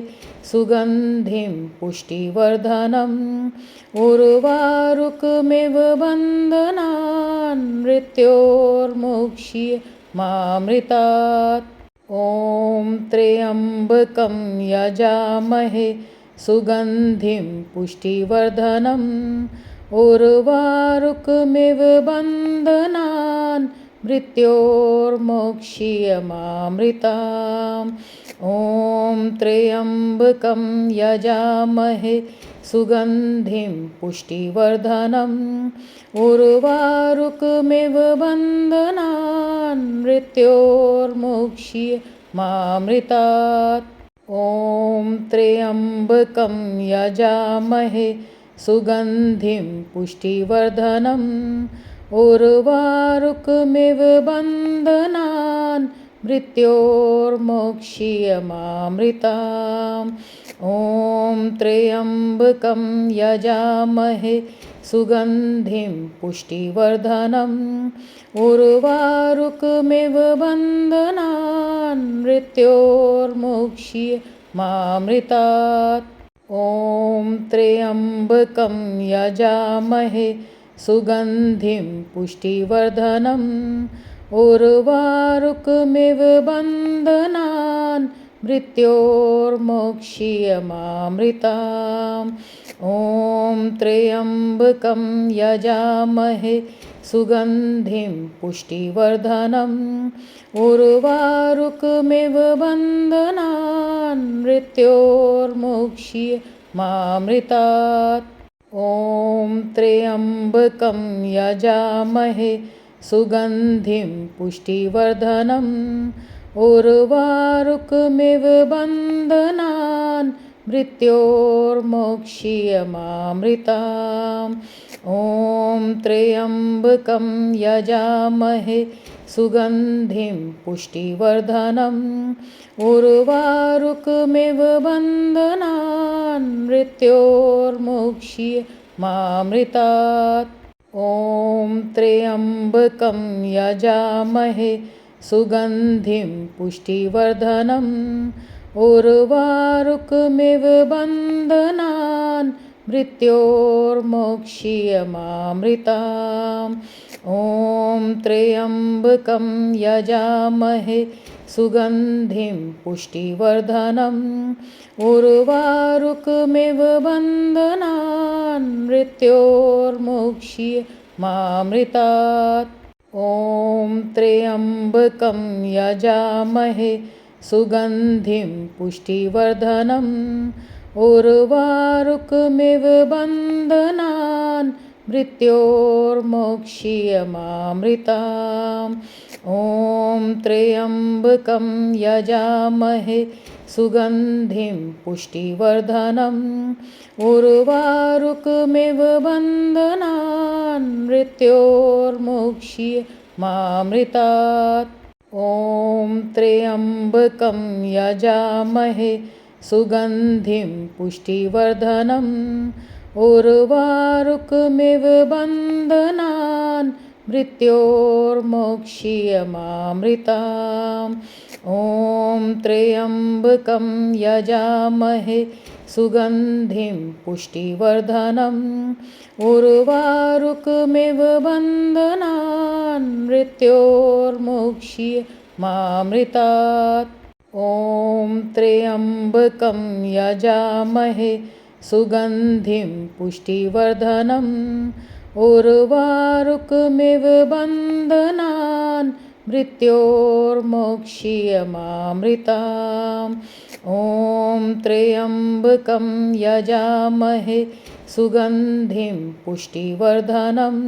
सुगन्धिं पुष्टिवर्धनम् उर्वारुकमिव बन्धनान् मृत्योर्मुक्षीयमामृतात्। ॐ त्र्यम्बकं यजामहे सुगन्धिं पुष्टिवर्धनम् उर्वारुकमिव बन्धनान् मृत्योर्मोक्षीयमामृताम्। ॐ त्र्यम्बकं यजामहे सुगन्धिं पुष्टिवर्धनम् उर्वारुकमिव बन्धनान् मृत्योर्मुक्षीयमामृतात्। ॐ त्र्यम्बकं यजामहे सुगन्धिं पुष्टिवर्धनम् उर्वारुकमिव बन्धनान् मृत्योर्मोक्षीयमामृताम्। ॐ त्र्यम्बकं यजामहे सुगन्धिं पुष्टिवर्धनम् उर्वारुकमिव बन्धनान् मृत्योर्मुक्षीयमामृतात्। ॐ त्र्यम्बकं यजामहे सुगन्धिं पुष्टिवर्धनम् उर्वारुकमिव बन्धनान् मृत्योर्मोक्षीयमामृताम्। ॐ त्र्यम्बकं यजामहे सुगन्धिं पुष्टिवर्धनम् उर्वारुकमिव बन्धनान् मृत्योर्मुक्षीयमामृतात्। ॐ त्र्यम्बकं यजामहे सुगन्धिं पुष्टिवर्धनम् उर्वारुकमिव बन्धनान् मृत्योर्मोक्षीयमामृताम्। ॐ त्र्यम्बकं यजामहे सुगन्धिं पुष्टिवर्धनम् उर्वारुकमिव बन्धनान् मृत्योर्मुक्षीयमामृतात्। ॐ त्र्यम्बकं यजामहे सुगन्धिं पुष्टिवर्धनम् उर्वारुकमिव बन्धनान् मृत्योर्मोक्षीयमामृताम्। ॐ त्र्यम्बकं यजामहे सुगन्धिं पुष्टिवर्धनम् उर्वारुकमिव बन्धनान् मृत्योर्मुक्षीयमामृतात्। ॐ त्र्यम्बकं यजामहे सुगन्धिं पुष्टिवर्धनम् उर्वारुकमिव बन्धनान् मृत्योर्मोक्षीयमामृताम्। ॐ त्र्यम्बकं यजामहे सुगन्धिं पुष्टिवर्धनम् उर्वारुकमिव बन्धनान् मृत्योर्मुक्षीयमामृतात्। ॐ त्र्यम्बकं यजामहे सुगन्धिं पुष्टिवर्धनम् उर्वारुकमिव बन्धनान् मृत्योर्मोक्षीयमामृताम् ॐ त्र्यम्बकं यजामहे सुगन्धिं पुष्टिवर्धनम् उर्वारुकमिव बन्धनान् मृत्योर्मुक्षीयमामृतात् ॐ त्र्यम्बकं यजामहे सुगन्धिं पुष्टिवर्धनम् उर्वारुकमिव बन्धनान् मृत्योर्मोक्षीयमामृताम् ॐ त्र्यम्बकं यजामहे सुगन्धिं पुष्टिवर्धनम्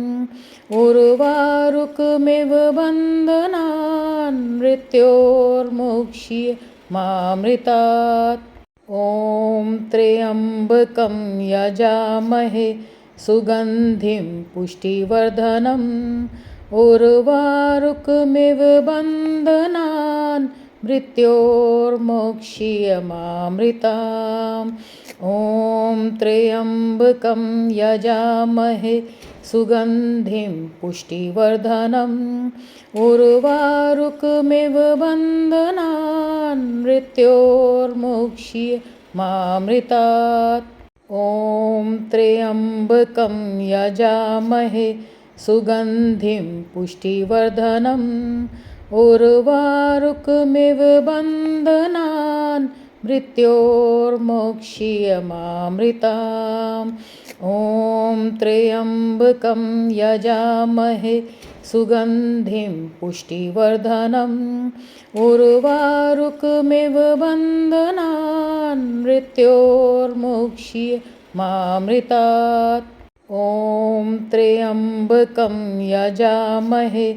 उर्वारुकमिव बन्धनान् मृत्योर्मुक्षीयमामृतात् ॐ त्र्यम्बकं यजामहे सुगन्धिं पुष्टिवर्धनम् उर्वारुकमिव बन्धनान् मृत्योर्मोक्षीयमामृताम् ॐ त्र्यम्बकं यजामहे सुगन्धिं पुष्टिवर्धनम् उर्वारुकमिव बन्धनान् मृत्योर्मुक्षीयमामृतात् ॐ त्र्यम्बकं यजामहे सुगन्धिं पुष्टिवर्धनम् उर्वारुकमिव बन्धनान् मृत्योर्मोक्षीयमामृताम् ॐ त्र्यम्बकं यजामहे सुगन्धिं पुष्टिवर्धनम् उर्वारुकमिव बन्धनान् मृत्योर्मुक्षीयमामृतात् ॐ त्र्यम्बकं यजामहे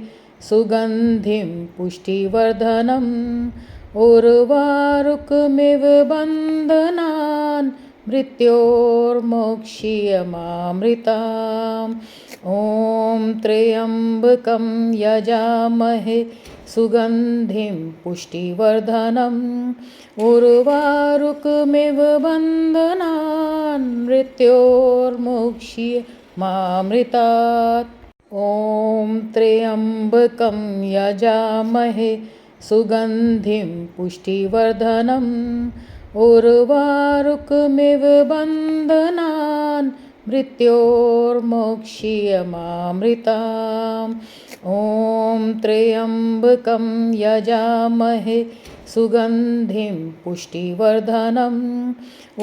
सुगन्धिं पुष्टिवर्धनम् उर्वारुकमिव बन्धनान् मृत्योर्मोक्षीयमामृताम् ॐ त्र्यम्बकं यजामहे सुगन्धिं पुष्टिवर्धनम् उर्वारुकमिव बन्धनान् मृत्योर्मुक्षीयमामृतात् ॐ त्र्यम्बकं यजामहे सुगन्धिं पुष्टिवर्धनम् उर्वारुकमिव बन्धनान् मृत्योर्मोक्षीयमामृताम् ॐ त्र्यम्बकं यजामहे सुगन्धिं पुष्टिवर्धनम्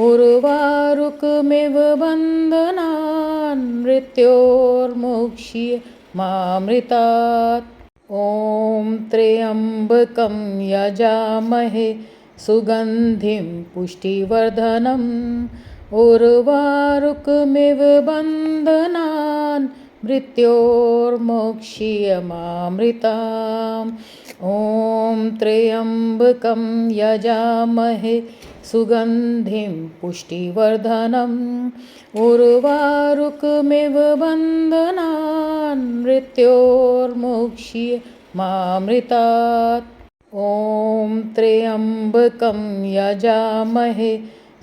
उर्वारुकमिव बन्धनान् मृत्योर्मुक्षीयमामृतात् ॐ त्र्यम्बकं यजामहे सुगन्धिं पुष्टिवर्धनम् उर्वारुकमिव बन्धनान् मृत्योर्मोक्षीयमामृताम् ॐ त्र्यम्बकं यजामहे सुगन्धिं पुष्टिवर्धनम् उर्वारुकमिव बन्धनान् मृत्योर्मुक्षीयमामृतात् ॐ त्र्यम्बकं यजामहे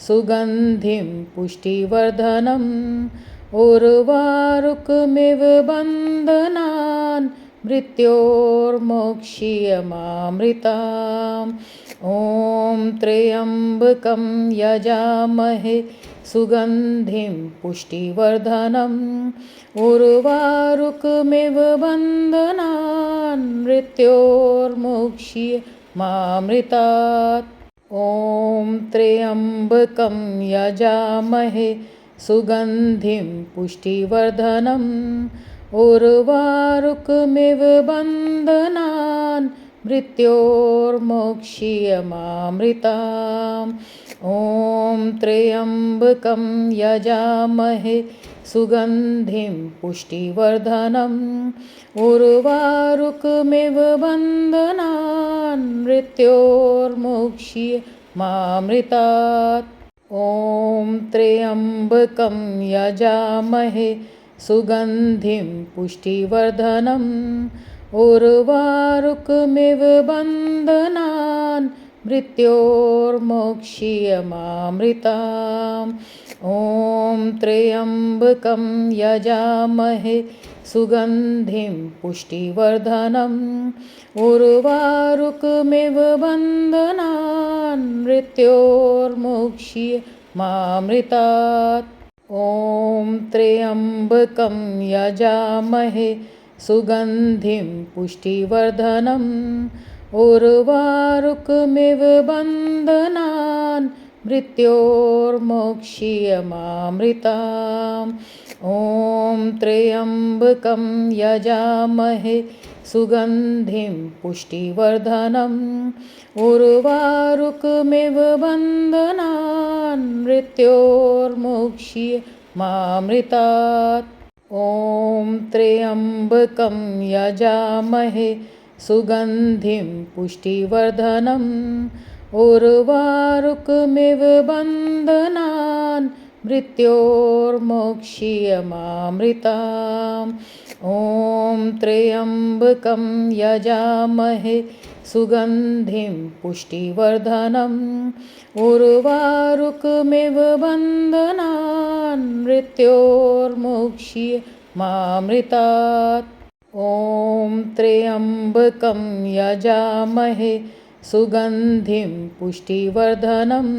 सुगन्धिं पुष्टिवर्धनम् उर्वारुकमिव बन्धनान् मृत्योर्मोक्षीयमामृताम् ॐ त्र्यम्बकं यजामहे सुगन्धिं पुष्टिवर्धनम् उर्वारुकमिव बन्धनान् मृत्योर्मुक्षीयमामृतात् ॐ त्र्यम्बकं यजामहे सुगन्धिं पुष्टिवर्धनम् उर्वारुकमिव बन्धनान् मृत्योर्मोक्षीयमामृताम् ॐ त्र्यम्बकं यजामहे सुगन्धिं पुष्टिवर्धनम् उर्वारुकमिव बन्धनान् मृत्योर्मुक्षीयमामृतात् ॐ त्र्यम्बकं यजामहे सुगन्धिं पुष्टिवर्धनम् उर्वारुकमिव बन्धनान् मृत्योर्मोक्षीयमामृताम् ॐ त्र्यम्बकं यजामहे सुगन्धिं पुष्टिवर्धनम् उर्वारुकमिव बन्धनान् मृत्योर्मुक्ष्य मामृतात्। ॐ त्र्यम्बकं यजामहे सुगन्धिं पुष्टिवर्धनम् उर्वारुकमिव बन्धनान् मृत्योर्मुक्ष्य मामृताम्। ॐ त्र्यम्बकं यजामहे सुगन्धिं पुष्टिवर्धनम् उर्वारुकमिव बन्धनान् मृत्योर्मुक्ष्य मामृतात्। ॐ त्र्यम्बकं यजामहे सुगन्धिं पुष्टिवर्धनम् उर्वारुकमिव बन्धनान् मृत्योर्मुक्ष्य मामृताम्। ॐ त्र्यम्बकं यजामहे सुगन्धिं पुष्टिवर्धनम् उर्वारुकमिव बन्धनान् मृत्योर्मुक्ष्य मामृतात्। ॐ त्र्यम्बकं यजामहे सुगन्धिं पुष्टिवर्धनम्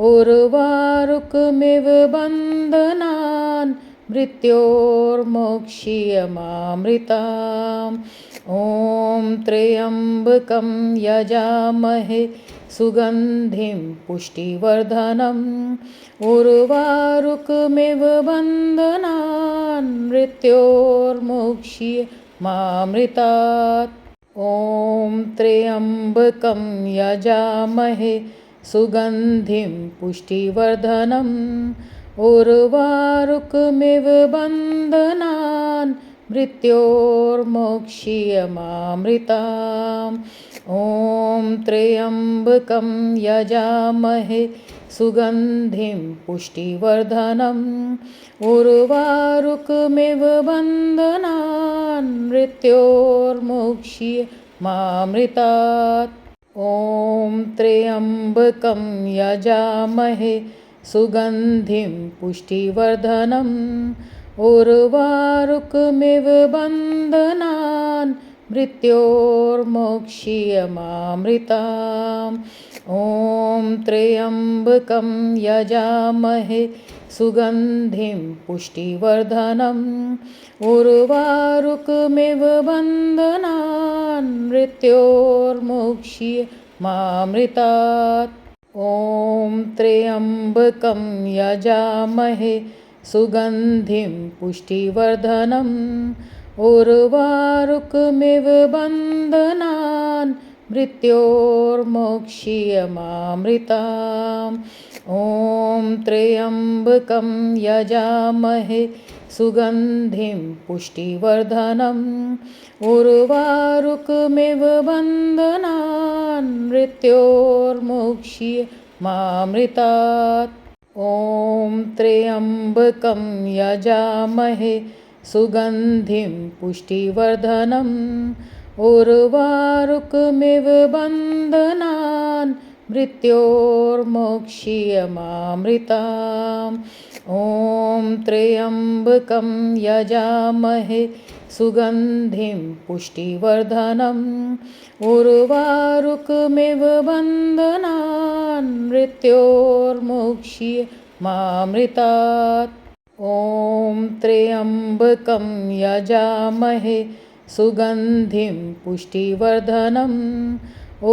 उर्वारुकमिव बन्धनान् मृत्योर्मुक्ष्य मामृताम्। ॐ त्र्यम्बकं यजामहे सुगन्धिं पुष्टिवर्धनम् उर्वारुकमिव बन्धनान् मृत्योर्मुक्ष्य मामृतात्। ॐ त्र्यम्बकं यजामहे सुगन्धिं पुष्टिवर्धनम् उर्वारुकमिव बन्धनान् मृत्योर्मुक्ष्य मामृताम्। ॐ त्र्यम्बकं यजामहे सुगन्धिं पुष्टिवर्धनम् उर्वारुकमिव बन्धनान् मृत्योर्मुक्ष्य मामृतात्। ॐ त्र्यम्बकं यजामहे सुगन्धिं पुष्टिवर्धनम् उर्वारुकमिव बन्धनान् मृत्योर्मुक्ष्य मामृताम्। ॐ त्र्यम्बकं यजामहे सुगन्धिं पुष्टिवर्धनम् उर्वारुकमिव बन्धनान् मृत्योर्मुक्ष्य मामृतात्। ॐ त्र्यम्बकं यजामहे सुगन्धिं पुष्टिवर्धनम् उर्वारुकमिव बन्धनान् मृत्योर्मुक्ष्य मामृताम्। ॐ त्र्यम्बकं यजामहे सुगन्धिं पुष्टिवर्धनम् उर्वारुकमिव बन्धनान् मृत्योर्मुक्ष्य मामृतात्। ॐ त्र्यम्बकं यजामहे सुगन्धिं पुष्टिवर्धनम् उर्वारुकमिव बन्धनान् मृत्योर्मुक्ष्य मामृताम्। ॐ त्र्यम्बकं यजामहे सुगन्धिं पुष्टिवर्धनम् उर्वारुकमिव बन्धनान् मृत्योर्मुक्ष्य मामृतात्। ॐ त्र्यम्बकं यजामहे सुगन्धिं पुष्टिवर्धनम्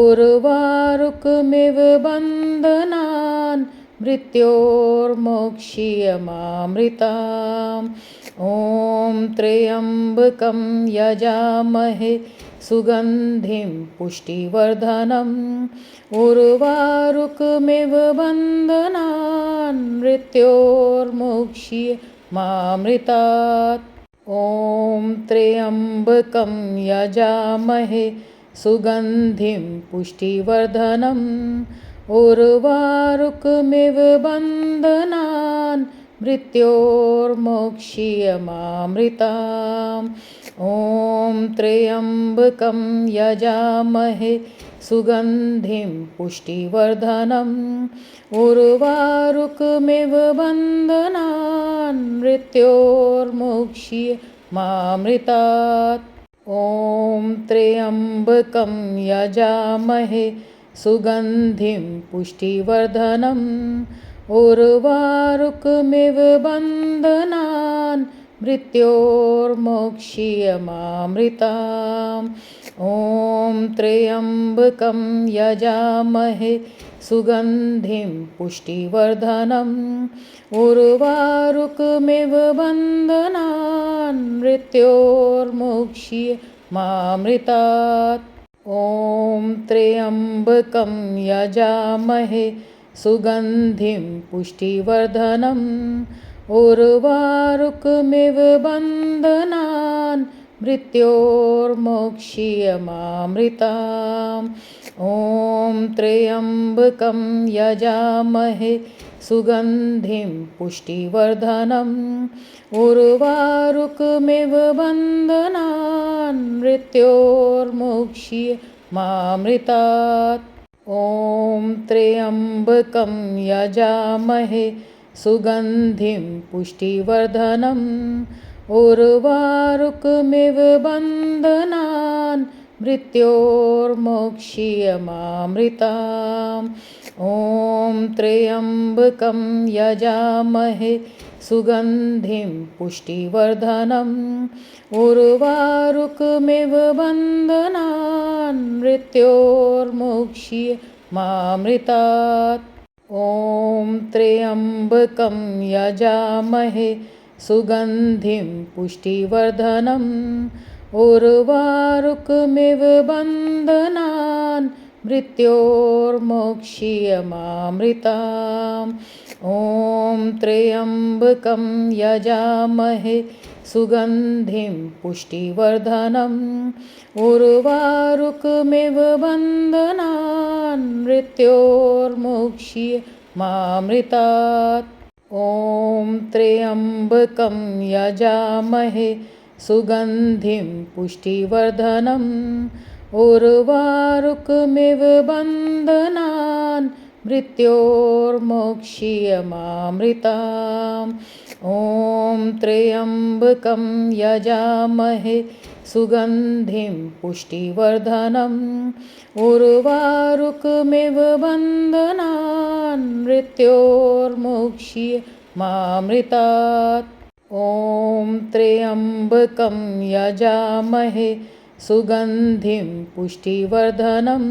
उर्वारुकमिव बन्धनान् मृत्योर्मुक्ष्य मामृताम्। ॐ त्र्यम्बकं यजामहे सुगन्धिं पुष्टिवर्धनम् उर्वारुकमिव बन्धनान् मृत्योर्मुक्ष्य मामृतात्। ॐ त्र्यम्बकं यजामहे सुगन्धिं पुष्टिवर्धनम् उर्वारुकमिव बन्धनान् मृत्योर्मुक्ष्य मामृताम्। ॐ त्र्यम्बकं यजामहे सुगन्धिं पुष्टिवर्धनम् उर्वारुकमिव बन्धनान् मृत्योर्मुक्ष्य मामृतात्। ॐ त्र्यम्बकं यजामहे सुगन्धिं पुष्टिवर्धनम् उर्वारुकमिव बन्धनान् मृत्योर्मुक्ष्य मामृताम्। ॐ त्र्यम्बकं यजामहे सुगन्धिं पुष्टिवर्धनम् उर्वारुकमिव बन्धनान् मृत्योर्मुक्ष्य मामृतात्। ॐ त्र्यम्बकं यजामहे सुगन्धिं पुष्टिवर्धनम् उर्वारुकमिव बन्धनान् मृत्योर्मुक्ष्य मामृताम्। ॐ त्र्यम्बकं यजामहे सुगन्धिं पुष्टिवर्धनम् उर्वारुकमिव बन्धनान् मृत्योर्मुक्ष्य मामृतात्। ॐ त्र्यम्बकं यजामहे सुगन्धिं पुष्टिवर्धनम् उर्वारुकमिव बन्धनान् मृत्योर्मुक्ष्य मामृताम्। ॐ त्र्यम्बकं यजामहे सुगन्धिं पुष्टिवर्धनम् उर्वारुकमिव बन्धनान् मृत्योर्मुक्ष्य मामृतात्। ॐ त्र्यम्बकं यजामहे सुगन्धिं पुष्टिवर्धनम् उर्वारुकमिव बन्धनान् मृत्योर्मुक्ष्य मामृताम्। ॐ त्र्यम्बकं यजामहे सुगन्धिं पुष्टिवर्धनम् उर्वारुकमिव बन्धनान् मृत्योर्मुक्ष्य मामृतात्। ॐ त्र्यम्बकं यजामहे सुगन्धिं पुष्टिवर्धनम् उर्वारुकमिव बन्धनान् मृत्योर्मुक्ष्य मामृताम्। ॐ त्र्यम्बकं यजामहे सुगन्धिं पुष्टिवर्धनम् उर्वारुकमिव बन्धनान् मृत्योर्मुक्ष्य मामृतात्। ॐ त्र्यम्बकं यजामहे सुगन्धिं पुष्टिवर्धनम्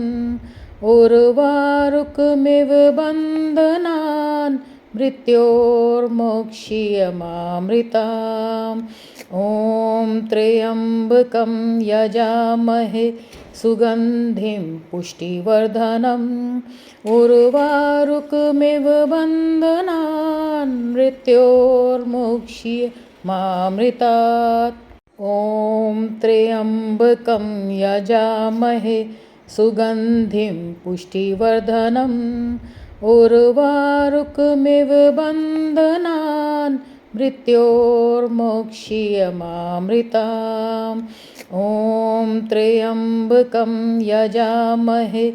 उर्वारुकमिव बन्धनान् मृत्योर्मुक्ष्य मामृताम्। ॐ त्र्यम्बकं यजामहे सुगन्धिं पुष्टिवर्धनम् उर्वारुकमिव बन्धनान् मृत्योर्मुक्ष्य मामृतात्। ॐ त्र्यम्बकं यजामहे सुगन्धिं पुष्टिवर्धनम् उर्वारुकमिव बन्धनान् मृत्योर्मुक्ष्य मामृताम्। ॐ त्र्यम्बकं यजामहे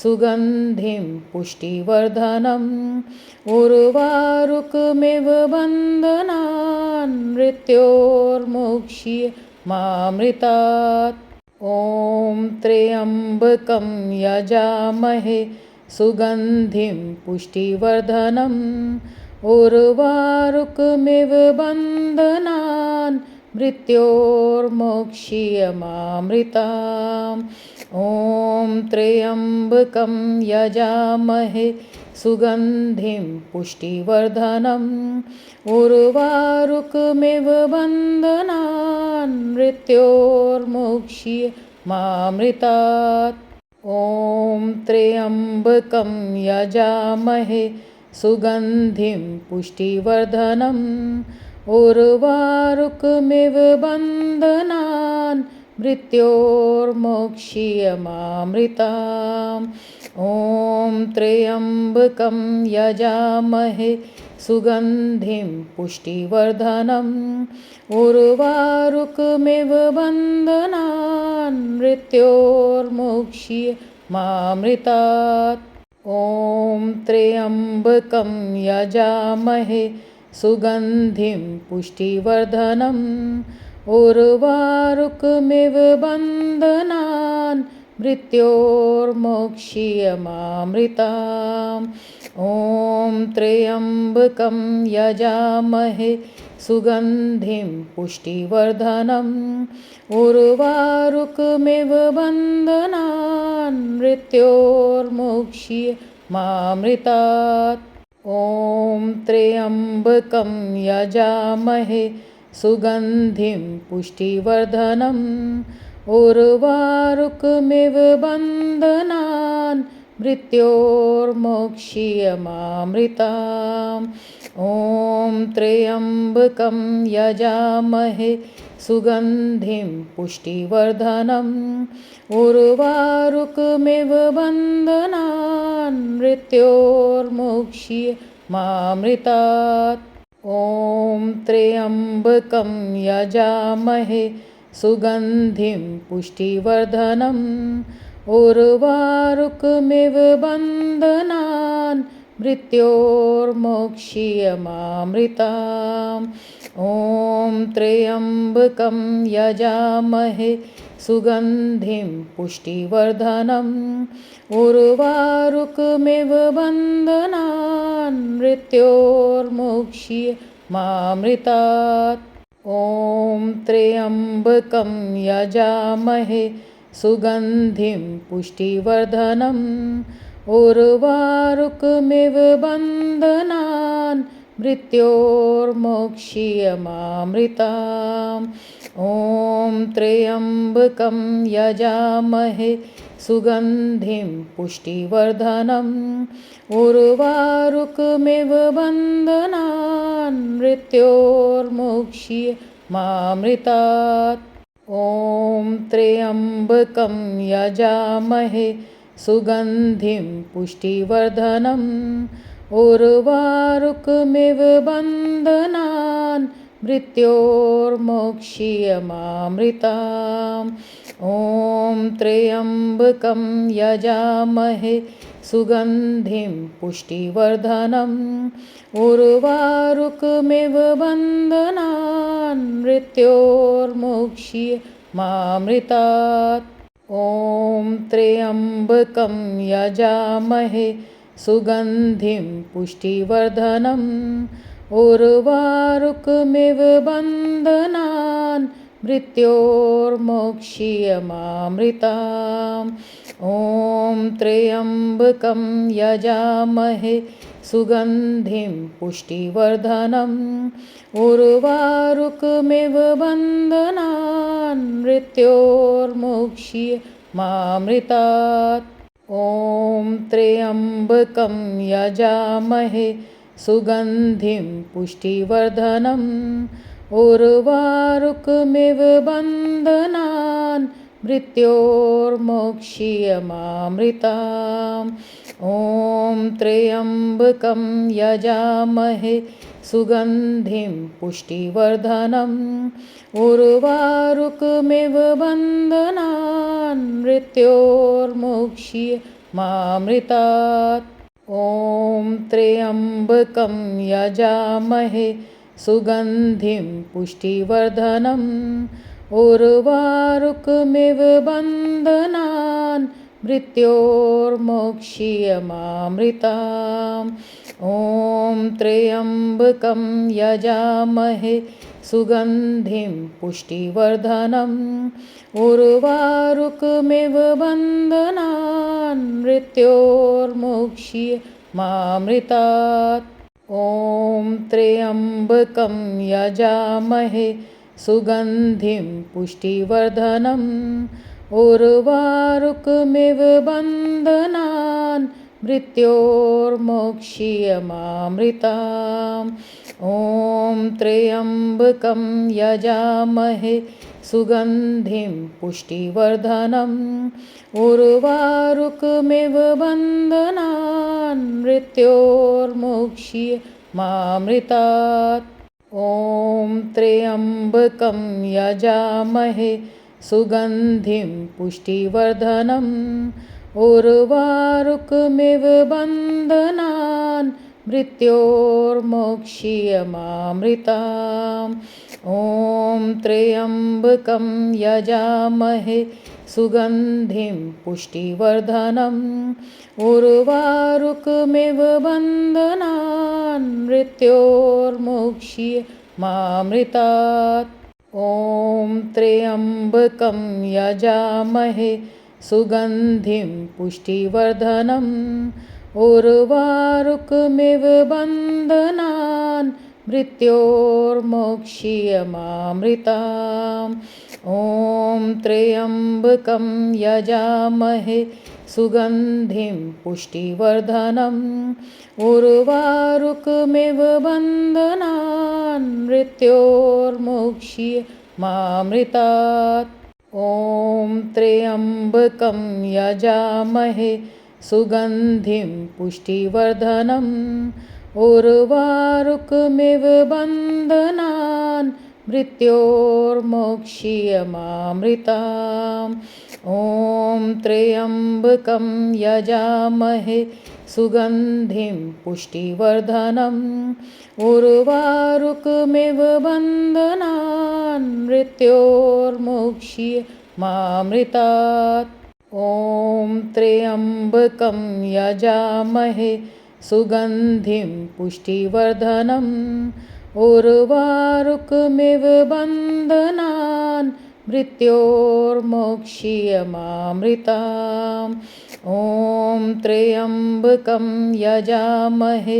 सुगन्धिं पुष्टिवर्धनम् उर्वारुकमिव बन्धनान् मृत्योर्मुक्ष्य मामृतात्। ॐ त्र्यम्बकं यजामहे सुगन्धिं पुष्टिवर्धनम् उर्वारुकमिव बन्धनान् मृत्योर्मुक्ष्य मामृताम्। ॐ त्र्यम्बकं यजामहे सुगन्धिं पुष्टिवर्धनम् उर्वारुकमिव बन्धनान् मृत्योर्मुक्ष्य मामृतात्। ॐ त्र्यम्बकं यजामहे सुगन्धिं पुष्टिवर्धनम् उर्वारुकमिव बन्धनान् मृत्योर्मुक्ष्य मामृताम्। ॐ त्र्यम्बकं यजामहे सुगन्धिं पुष्टिवर्धनम् उर्वारुकमिव बन्धनान् मृत्योर्मुक्ष्य मामृतात्। ॐ त्र्यम्बकं यजामहे सुगन्धिं पुष्टिवर्धनम् उर्वारुकमिव बन्धनान् मृत्योर्मोक्षीयमामृताम्। ॐ त्र्यम्बकं यजामहे सुगन्धिं पुष्टिवर्धनम् उर्वारुकमिव बन्धनान् मृत्योर्मुक्षीयमामृतात्। ॐ त्र्यम्बकं यजामहे सुगन्धिं पुष्टिवर्धनम् उर्वारुकमिव बन्धनान् मृत्योर्मोक्षीयमामृताम्। ॐ त्र्यम्बकं यजामहे सुगन्धिं पुष्टिवर्धनम् उर्वारुकमिव बन्धनान् मृत्योर्मुक्षीयमामृतात्। ॐ त्र्यम्बकं यजामहे सुगन्धिं पुष्टिवर्धनम् उर्वारुकमिव बन्धनान् मृत्योर्मोक्षीयमामृताम्। ॐ त्र्यम्बकं यजामहे सुगन्धिं पुष्टिवर्धनम् उर्वारुकमिव बन्धनान् मृत्योर्मुक्षीयमामृतात्। ॐ त्र्यम्बकं यजामहे सुगन्धिं पुष्टिवर्धनम् उर्वारुकमिव बन्धनान् मृत्योर्मोक्षीयमामृताम्। ॐ त्र्यम्बकं यजामहे सुगन्धिं पुष्टिवर्धनम् उर्वारुकमिव बन्धनान् मृत्योर्मुक्षीयमामृतात्। ॐ त्र्यम्बकं यजामहे सुगन्धिं पुष्टिवर्धनम् उर्वारुकमिव बन्धनान् मृत्योर्मोक्षीयमामृताम्। ॐ त्र्यम्बकं यजामहे सुगन्धिं पुष्टिवर्धनम् उर्वारुकमिव बन्धनान् मृत्योर्मुक्षीयमामृतात्। ॐ त्र्यम्बकं यजामहे सुगन्धिं पुष्टिवर्धनम् उर्वारुकमिव बन्धनान् मृत्योर्मोक्षीयमामृताम्। ॐ त्र्यम्बकं यजामहे सुगन्धिं पुष्टिवर्धनम् उर्वारुकमिव बन्धनान् मृत्योर्मुक्षीयमामृतात्। ॐ त्र्यम्बकं यजामहे सुगन्धिं पुष्टिवर्धनम् उर्वारुकमिव बन्धनान् मृत्योर्मोक्षीयमामृताम्। ॐ त्र्यम्बकं यजामहे सुगन्धिं पुष्टिवर्धनम् उर्वारुकमिव बन्धनान् मृत्योर्मुक्षीयमामृतात्। ॐ त्र्यम्बकं यजामहे सुगन्धिं पुष्टिवर्धनम् उर्वारुकमिव बन्धनान् मृत्योर्मोक्षीयमामृताम्। ॐ त्र्यम्बकं यजामहे सुगन्धिं पुष्टिवर्धनम् उर्वारुकमिव बन्धनान् मृत्योर्मुक्षीयमामृतात्। ॐ त्र्यम्बकं यजामहे सुगन्धिं पुष्टिवर्धनम् उर्वारुकमिव बन्धनान् मृत्योर्मोक्षीयमामृताम्। ॐ त्र्यम्बकं यजामहे सुगन्धिं पुष्टिवर्धनम् उर्वारुकमिव बन्धनान् मृत्योर्मुक्षीयमामृतात्। ॐ त्र्यम्बकं यजामहे सुगन्धिं पुष्टिवर्धनम् उर्वारुकमिव बन्धनान् मृत्योर्मोक्षीयमामृताम् ॐ त्र्यम्बकं यजामहे सुगन्धिं पुष्टिवर्धनम् उर्वारुकमिव बन्धनान् मृत्योर्मोक्षीयमामृतात् ॐ त्र्यम्बकं यजामहे सुगन्धिं पुष्टिवर्धनम् उर्वारुकमिव बन्धनान् मृत्योर्मोक्षीयमामृताम् ॐ त्र्यम्बकं यजामहे सुगन्धिं पुष्टिवर्धनम् उर्वारुकमिव बन्धनान् मृत्योर्मोक्षीयमामृतात् ॐ त्र्यम्बकं यजामहे सुगन्धिं पुष्टिवर्धनम् उर्वारुकमिव बन्धनान् मृत्योर्मोक्षीयमामृताम् ॐ त्र्यम्बकं यजामहे सुगन्धिं पुष्टिवर्धनम् उर्वारुकमिव बन्धनान् मृत्योर्मोक्षीयमामृतात् ॐ त्र्यम्बकं यजामहे सुगन्धिं पुष्टिवर्धनम् उर्वारुकमिव बन्धनान् मृत्योर्मोक्षीयमामृताम् ॐ त्र्यम्बकं यजामहे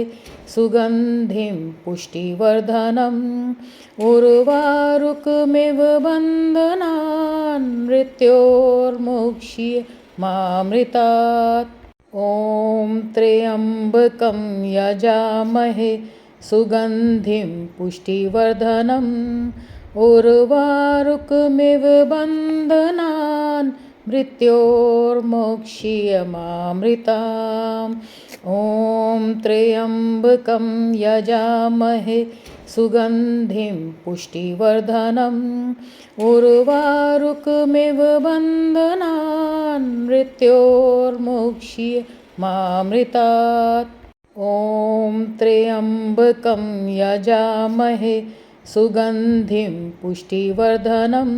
सुगन्धिं पुष्टिवर्धनम् उर्वारुकमिव बन्धनान् मृत्योर्मोक्षीयमामृतात् ॐ त्र्यम्बकं यजामहे सुगन्धिं पुष्टिवर्धनम् उर्वारुकमिव बन्धनान् मृत्योर्मोक्षीयमामृताम् ॐ त्र्यम्बकं यजामहे सुगन्धिं पुष्टिवर्धनम् उर्वारुकमिव बन्धनान् मृत्योर्मोक्षीयमामृतात् ॐ त्र्यम्बकं यजामहे सुगन्धिं पुष्टिवर्धनम्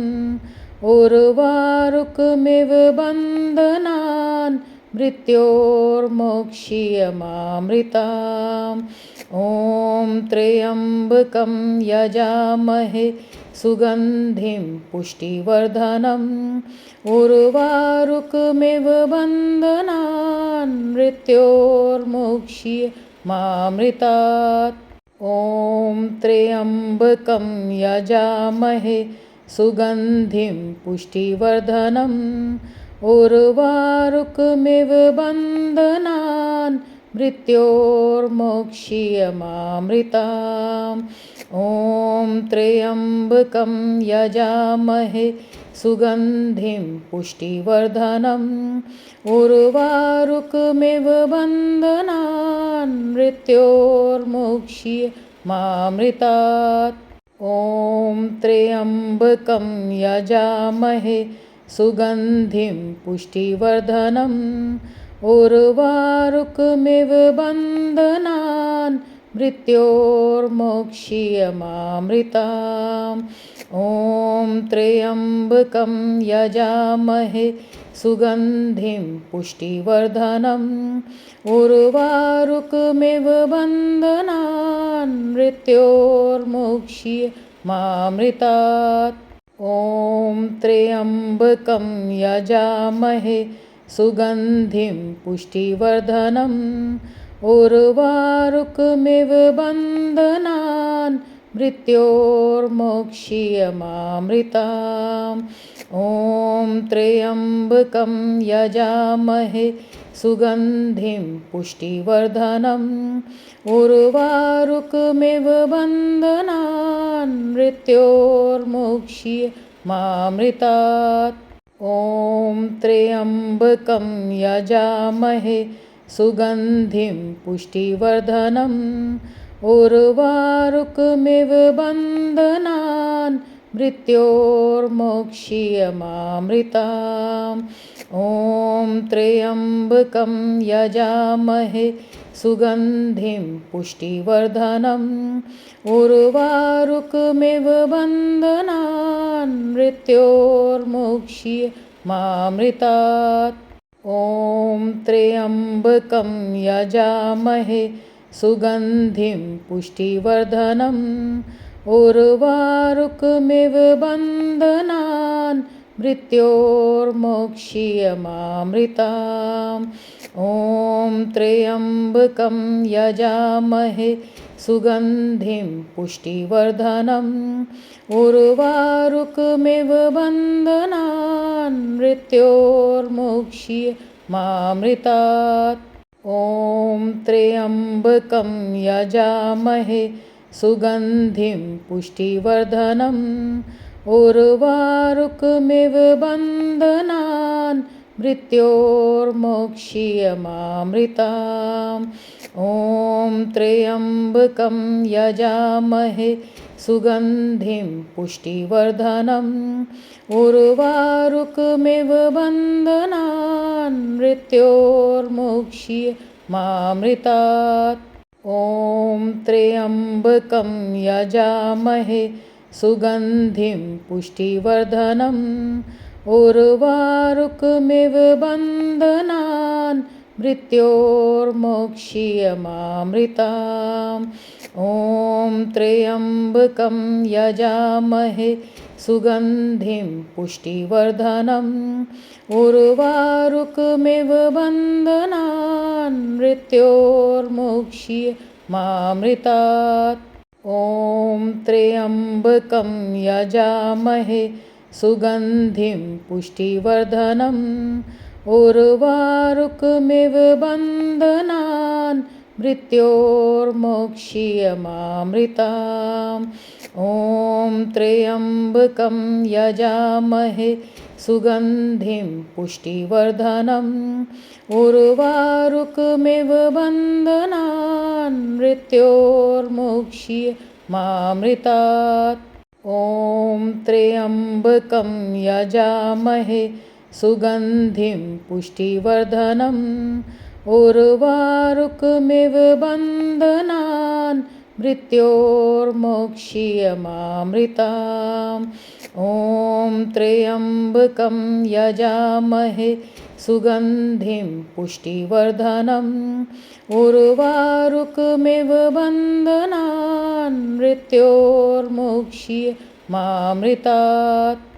उर्वारुकमिव बन्धनान् मृत्योर्मोक्षीयमामृताम् ॐ त्र्यम्बकं यजामहे सुगन्धिं पुष्टिवर्धनम् उर्वारुकमिव बन्धनान् मृत्योर्मोक्षीयमामृतात् ॐ त्र्यम्बकं यजामहे सुगन्धिं पुष्टिवर्धनम् उर्वारुकमिव बन्धनान् मृत्योर्मोक्षीयमामृताम् ॐ त्र्यम्बकं यजामहे सुगन्धिं पुष्टिवर्धनम् उर्वारुकमिव बन्धनान् मृत्योर्मोक्षीयमामृतात् ॐ त्र्यम्बकं यजामहे सुगन्धिं पुष्टिवर्धनम् उर्वारुकमिव बन्धनान् मृत्योर्मोक्षीयमामृताम् ॐ त्र्यम्बकं यजामहे सुगन्धिं पुष्टिवर्धनम् उर्वारुकमिव बन्धनान् मृत्योर्मोक्षीयमामृतात् ॐ त्र्यम्बकं यजामहे सुगन्धिं पुष्टिवर्धनम् उर्वारुकमिव बन्धनान् मृत्योर्मोक्षीयमामृताम् ॐ त्र्यम्बकं यजामहे सुगन्धिं पुष्टिवर्धनम् उर्वारुकमिव बन्धनान् मृत्योर्मोक्षीयमामृतात् ॐ त्र्यम्बकं यजामहे सुगन्धिं पुष्टिवर्धनम् उर्वारुकमिव बन्धनान् मृत्योर्मोक्षीयमामृताम् ॐ त्र्यम्बकं यजामहे सुगन्धिं पुष्टिवर्धनम् उर्वारुकमिव बन्धनान् मृत्योर्मुक्ष्य मामृतात् ॐ त्र्यम्बकं यजामहे सुगन्धिं पुष्टिवर्धनम् उर्वारुकमिव बन्धनान् मृत्योर्मुक्ष्य मामृताम् ॐ त्र्यम्बकं यजामहे सुगन्धिं पुष्टिवर्धनम् उर्वारुकमिव बन्धनान् मृत्योर्मुक्ष्य मामृतात् ॐ त्र्यम्बकं यजामहे सुगन्धिं पुष्टिवर्धनम् उर्वारुकमिव बन्धनान् मृत्योर्मुक्ष्य मामृताम् ॐ त्र्यम्बकं यजामहे सुगन्धिं पुष्टिवर्धनम् उर्वारुकमिव बन्धनान् मृत्योर्मुक्ष्य मामृतात् ॐ त्र्यम्बकं यजामहे सुगन्धिं पुष्टिवर्धनम् उर्वारुकमिव बन्धनान् मृत्योर्मुक्ष्य मामृताम् ॐ त्र्यम्बकं यजामहे सुगन्धिं पुष्टिवर्धनम् उर्वारुकमिव बन्धनान् मृत्योर्मुक्ष्य मामृतात् ॐ त्र्यम्बकं यजामहे सुगन्धिं पुष्टिवर्धनम् उर्वारुकमिव बन्धनान् मृत्योर्मुक्ष्य मामृताम् ॐ त्र्यम्बकं यजामहे सुगन्धिं पुष्टिवर्धनम् उर्वारुकमिव बन्धनान् मृत्योर्मुक्ष्य मामृतात् ॐ त्र्यम्बकं यजामहे सुगन्धिं पुष्टिवर्धनम् उर्वारुकमिव बन्धनान् मृत्योर्मुक्ष्य मामृताम् ॐ त्र्यम्बकं यजामहे सुगन्धिं पुष्टिवर्धनम् उर्वारुकमिव बन्धनान् मृत्योर्मुक्ष्य मामृतात्